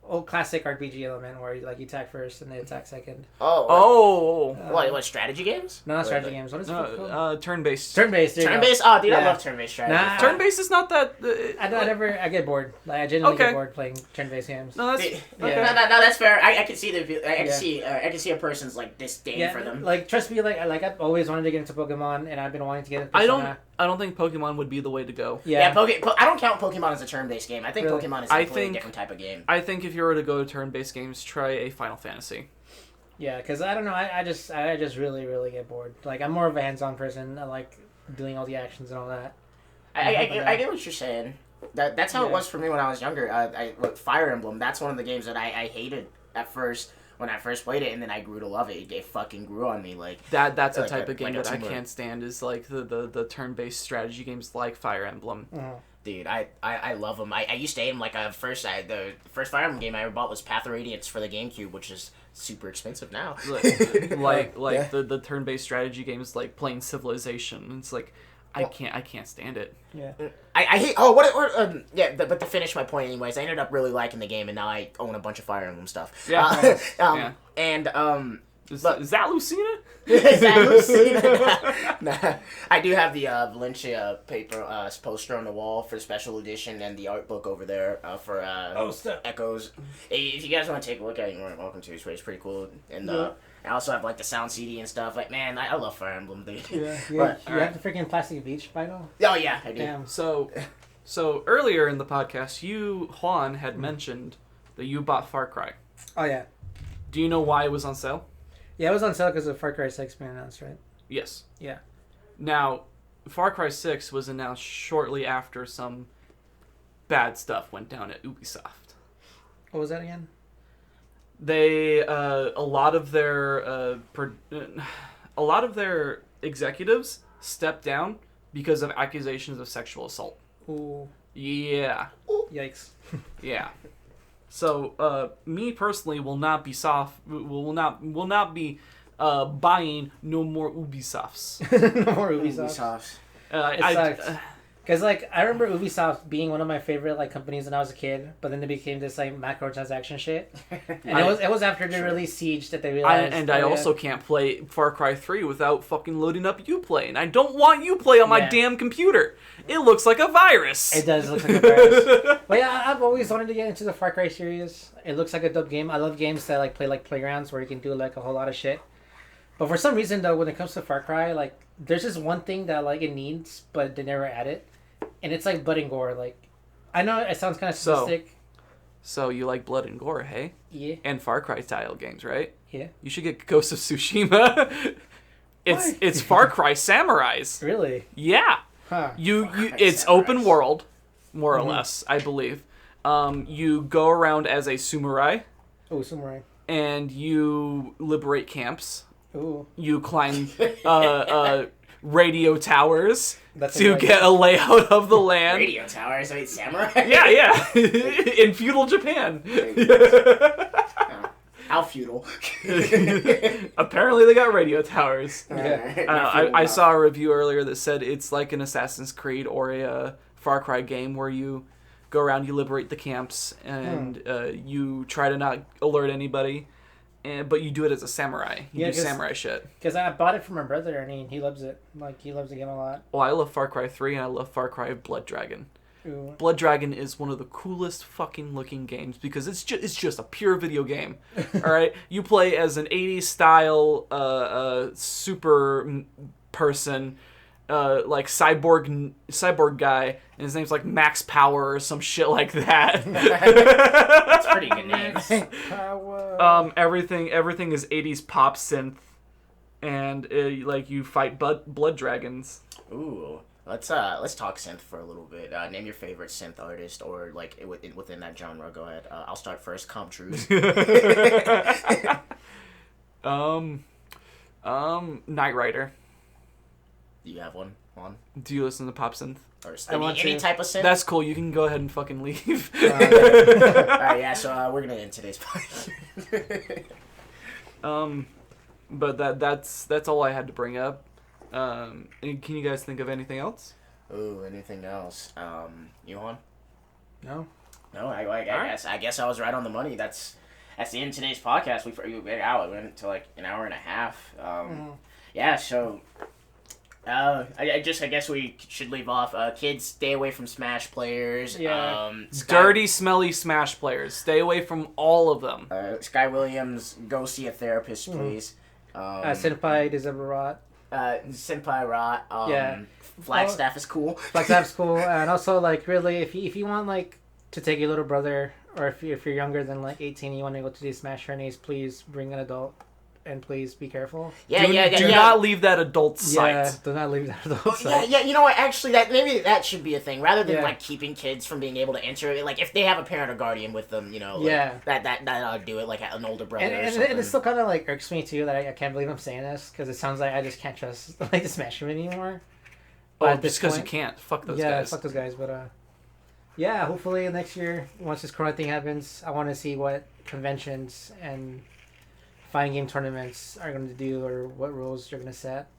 C: old classic RPG element where you attack first and they attack second.
B: What strategy games?
C: No, not strategy games. What is it called?
A: Turn-based.
C: Turn-based.
B: Turn-based. Oh, dude, I love turn-based strategy.
C: Nah,
A: turn-based is not that.
C: I get bored. Like I genuinely get bored playing turn-based games.
A: No, that's
B: no, that's fair. I can see I can see a person's like disdain for them.
C: Like trust me, like I've always wanted to get into Pokemon, and I've been wanting to get into
A: Persona. I don't think Pokemon would be the way to go.
B: Yeah, I don't count Pokemon as a turn-based game. I think Pokemon is a completely different type of game.
A: I think if you were to go to turn-based games, try a Final Fantasy.
C: Yeah, because I don't know, I just really, really get bored. Like, I'm more of a hands-on person. I like doing all the actions and all that.
B: I get what you're saying. That's how it was for me when I was younger. Fire Emblem, that's one of the games that I hated at first when I first played it, and then I grew to love it. It fucking grew on me. Like
A: that's a type of game that I can't stand, is like the turn-based strategy games like Fire Emblem.
C: Mm-hmm.
B: Dude, I love them. I used to hate them. Like the first Fire Emblem game I ever bought was Path of Radiance for the GameCube, which is super expensive now.
A: the turn-based strategy games like playing Civilization. It's like I can't stand it.
C: Yeah.
B: I hate. But to finish my point, anyways, I ended up really liking the game, and now I own a bunch of Fire Emblem stuff.
A: Yeah.
B: And
A: is that Lucina?
B: Is that Lucina? Nah. I do have the Valencia paper poster on the wall for special edition, and the art book over there for Echoes. If you guys want to take a look at it, you're more than welcome to. It's pretty cool. And I also have like the sound CD and stuff. Like, man, I love Fire Emblem, dude.
C: Yeah. You have the freaking Plastic Beach vinyl?
B: Oh yeah, I do.
C: Damn.
A: So earlier in the podcast, Juan had mentioned that you bought Far Cry.
C: Oh yeah.
A: Do you know why it was on sale?
C: Yeah, it was on sale because of Far Cry 6 being announced, right?
A: Yes.
C: Yeah.
A: Now, Far Cry 6 was announced shortly after some bad stuff went down at Ubisoft.
C: What was that again?
A: They a lot of their executives stepped down because of accusations of sexual assault.
C: Ooh.
A: Yeah.
C: Yikes.
A: Yeah. So, me personally will not be buying no more Ubisofts.
C: No more Ubisoft. It sucks. Because, like, I remember Ubisoft being one of my favorite, like, companies when I was a kid, but then they became this, like, macrotransaction shit. And it was after they released Siege that they realized...
A: I also can't play Far Cry 3 without fucking loading up Uplay, and I don't want Uplay on my damn computer. It looks like a virus.
C: It does look like a virus. But yeah, I've always wanted to get into the Far Cry series. It looks like a dope game. I love games that, like, play like playgrounds where you can do, like, a whole lot of shit. But for some reason, though, when it comes to Far Cry, like, there's just one thing that, like, it needs, but they never add it. And it's like blood and gore. Like, I know it sounds kind of sadistic.
A: So you like blood and gore, hey?
C: Yeah.
A: And Far Cry style games, right?
C: Yeah.
A: You should get Ghost of Tsushima. It's Far Cry Samurais.
C: Really?
A: Yeah.
C: Huh.
A: It's open world, more or less, I believe. You go around as a samurai.
C: Oh, samurai.
A: And you liberate camps.
C: Ooh.
A: You climb radio towers to get a layout of the land.
B: Radio towers? Wait, samurai?
A: Yeah. In feudal Japan.
B: How feudal?
A: Apparently they got radio towers.
C: Yeah.
A: I saw a review earlier that said it's like an Assassin's Creed or a Far Cry game where you go around, you liberate the camps, and you try to not alert anybody. But you do it as a samurai. You do samurai shit.
C: Because I bought it for my brother, and he loves it. Like, he loves the game a lot.
A: Well, I love Far Cry 3, and I love Far Cry Blood Dragon.
C: Ooh.
A: Blood Dragon is one of the coolest fucking looking games because it's just a pure video game. All right, you play as an 80s style super person, like cyborg guy, and his name's like Max Power or some shit like that.
B: That's pretty good name.
C: Power.
A: Everything is 80s pop synth, and like you fight blood dragons.
B: Ooh. Let's talk synth for a little bit. Name your favorite synth artist, or like within that genre. Go ahead. I'll start first. Comtrues.
A: Knight Rider.
B: Do you have one on?
A: Do you listen to pop synth?
B: Or any type of synth?
A: That's cool. You can go ahead and fucking leave.
B: Alright, yeah. So we're gonna end today's podcast.
A: But that's all I had to bring up. Can you guys think of anything else?
B: Ooh, anything else? You on?
C: No.
B: No, I guess I was right on the money. That's the end of today's podcast. We went to like an hour and a half. Yeah. So, I guess we should leave off. Kids, stay away from Smash players.
C: Yeah.
A: Dirty, smelly Smash players. Stay away from all of them.
B: Sky Williams, go see a therapist, please.
C: Senpai December Rot.
B: Senpai Rot.
C: Yeah.
B: Flagstaff is cool.
C: Flagstaff's cool, and also like really, if you want like to take your little brother, or if you're younger than like 18, and you want to go to these Smash tourneys, please bring an adult. And please be careful.
A: Do not leave that adult site.
C: Yeah, do not leave that adult site.
B: Yeah. You know what? Actually, maybe that should be a thing rather than like keeping kids from being able to enter. Like if they have a parent or guardian with them, you know. Like, that ought to do it. Like an older brother. or something.
C: And it still kind of like irks me too that I can't believe I'm saying this because it sounds like I just can't trust like the Smash community anymore.
A: But just because you can't. Fuck those guys.
C: Yeah, fuck those guys. But yeah. Hopefully next year, once this Corona thing happens, I want to see what conventions and fighting game tournaments are going to do, or what rules you're going to set.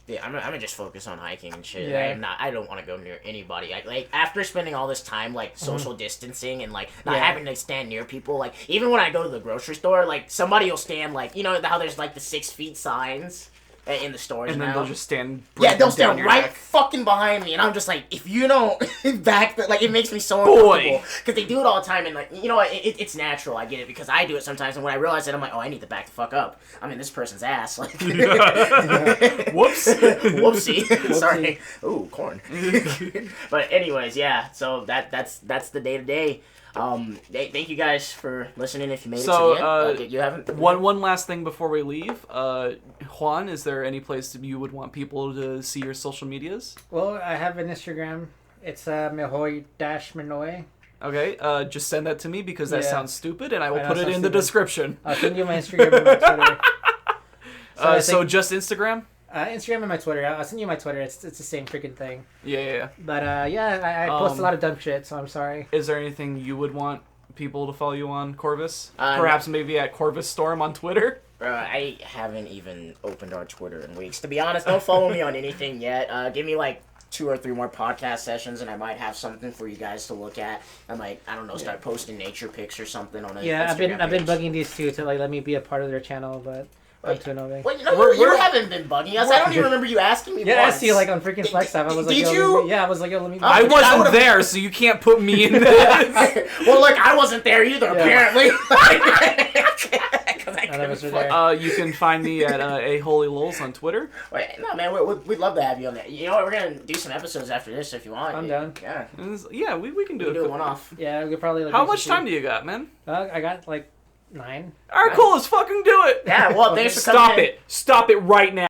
B: Yeah, I'm gonna just focus on hiking and shit.
C: Yeah.
B: I don't want to go near anybody. Like after spending all this time like social distancing and like not having to stand near people. Like even when I go to the grocery store, like somebody will stand like how there's like the 6 feet signs in the stores
A: and then
B: now.
A: they'll just stand.
B: Yeah, they'll stand right
A: neck.
B: fucking behind me, and I'm just like, if you don't back, like it makes me so uncomfortable because they do it all the time, and like you know what, it's natural. I get it because I do it sometimes, and when I realize that, I'm like, oh, I need to back the fuck up. I'm in this person's ass. Like,
A: Whoops,
B: whoopsie. Sorry. Ooh, corn. But anyways, yeah. So that's the day to day. Thank you guys for listening. If you made it to the end, you haven't.
A: One last thing before we leave, Juan, is there any place you would want people to see your social medias?
C: Well, I have an Instagram. It's Mehoy-Minoy.
A: Okay, just send that to me because that sounds stupid, and I will put it in the description.
C: I'll send you my Instagram and my Twitter.
A: So just Instagram?
C: Instagram and my Twitter. I'll send you my Twitter. It's the same freaking thing.
A: Yeah.
C: But I post a lot of dumb shit, so I'm sorry.
A: Is there anything you would want people to follow you on, Corvus?
B: No.
A: Perhaps maybe at Corvus Storm on Twitter?
B: I haven't even opened our Twitter in weeks. To be honest, don't follow me on anything yet. Give me like 2 or 3 more podcast sessions, and I might have something for you guys to look at. I might, I don't know, start posting nature pics or something on it.
C: Yeah, I've been bugging these two to like let me be a part of their channel, but I'm too annoying.
B: Well, you haven't been bugging us. I don't even remember you asking me.
C: Yeah,
B: once.
C: I see, like on freaking Flex Time. I was like,
B: did you?
C: Yeah, I was like, yo, let me.
A: I wasn't there, so you can't put me in this.
B: Well, look, I wasn't there either. Apparently.
C: None of us were there.
A: You can find me at a Holy Lols on Twitter.
B: Wait, no, man, we'd love to have you on there. You know what? We're gonna do some episodes after this if you want.
C: I'm down.
B: Yeah.
A: Yeah, we can do
B: Do it one off.
C: Yeah, we could probably. Like,
A: How much time do you got, man?
C: I got like 9.
A: Alright, cool, let's fucking do it!
B: Yeah, well, thanks for coming in.
A: Stop it right now.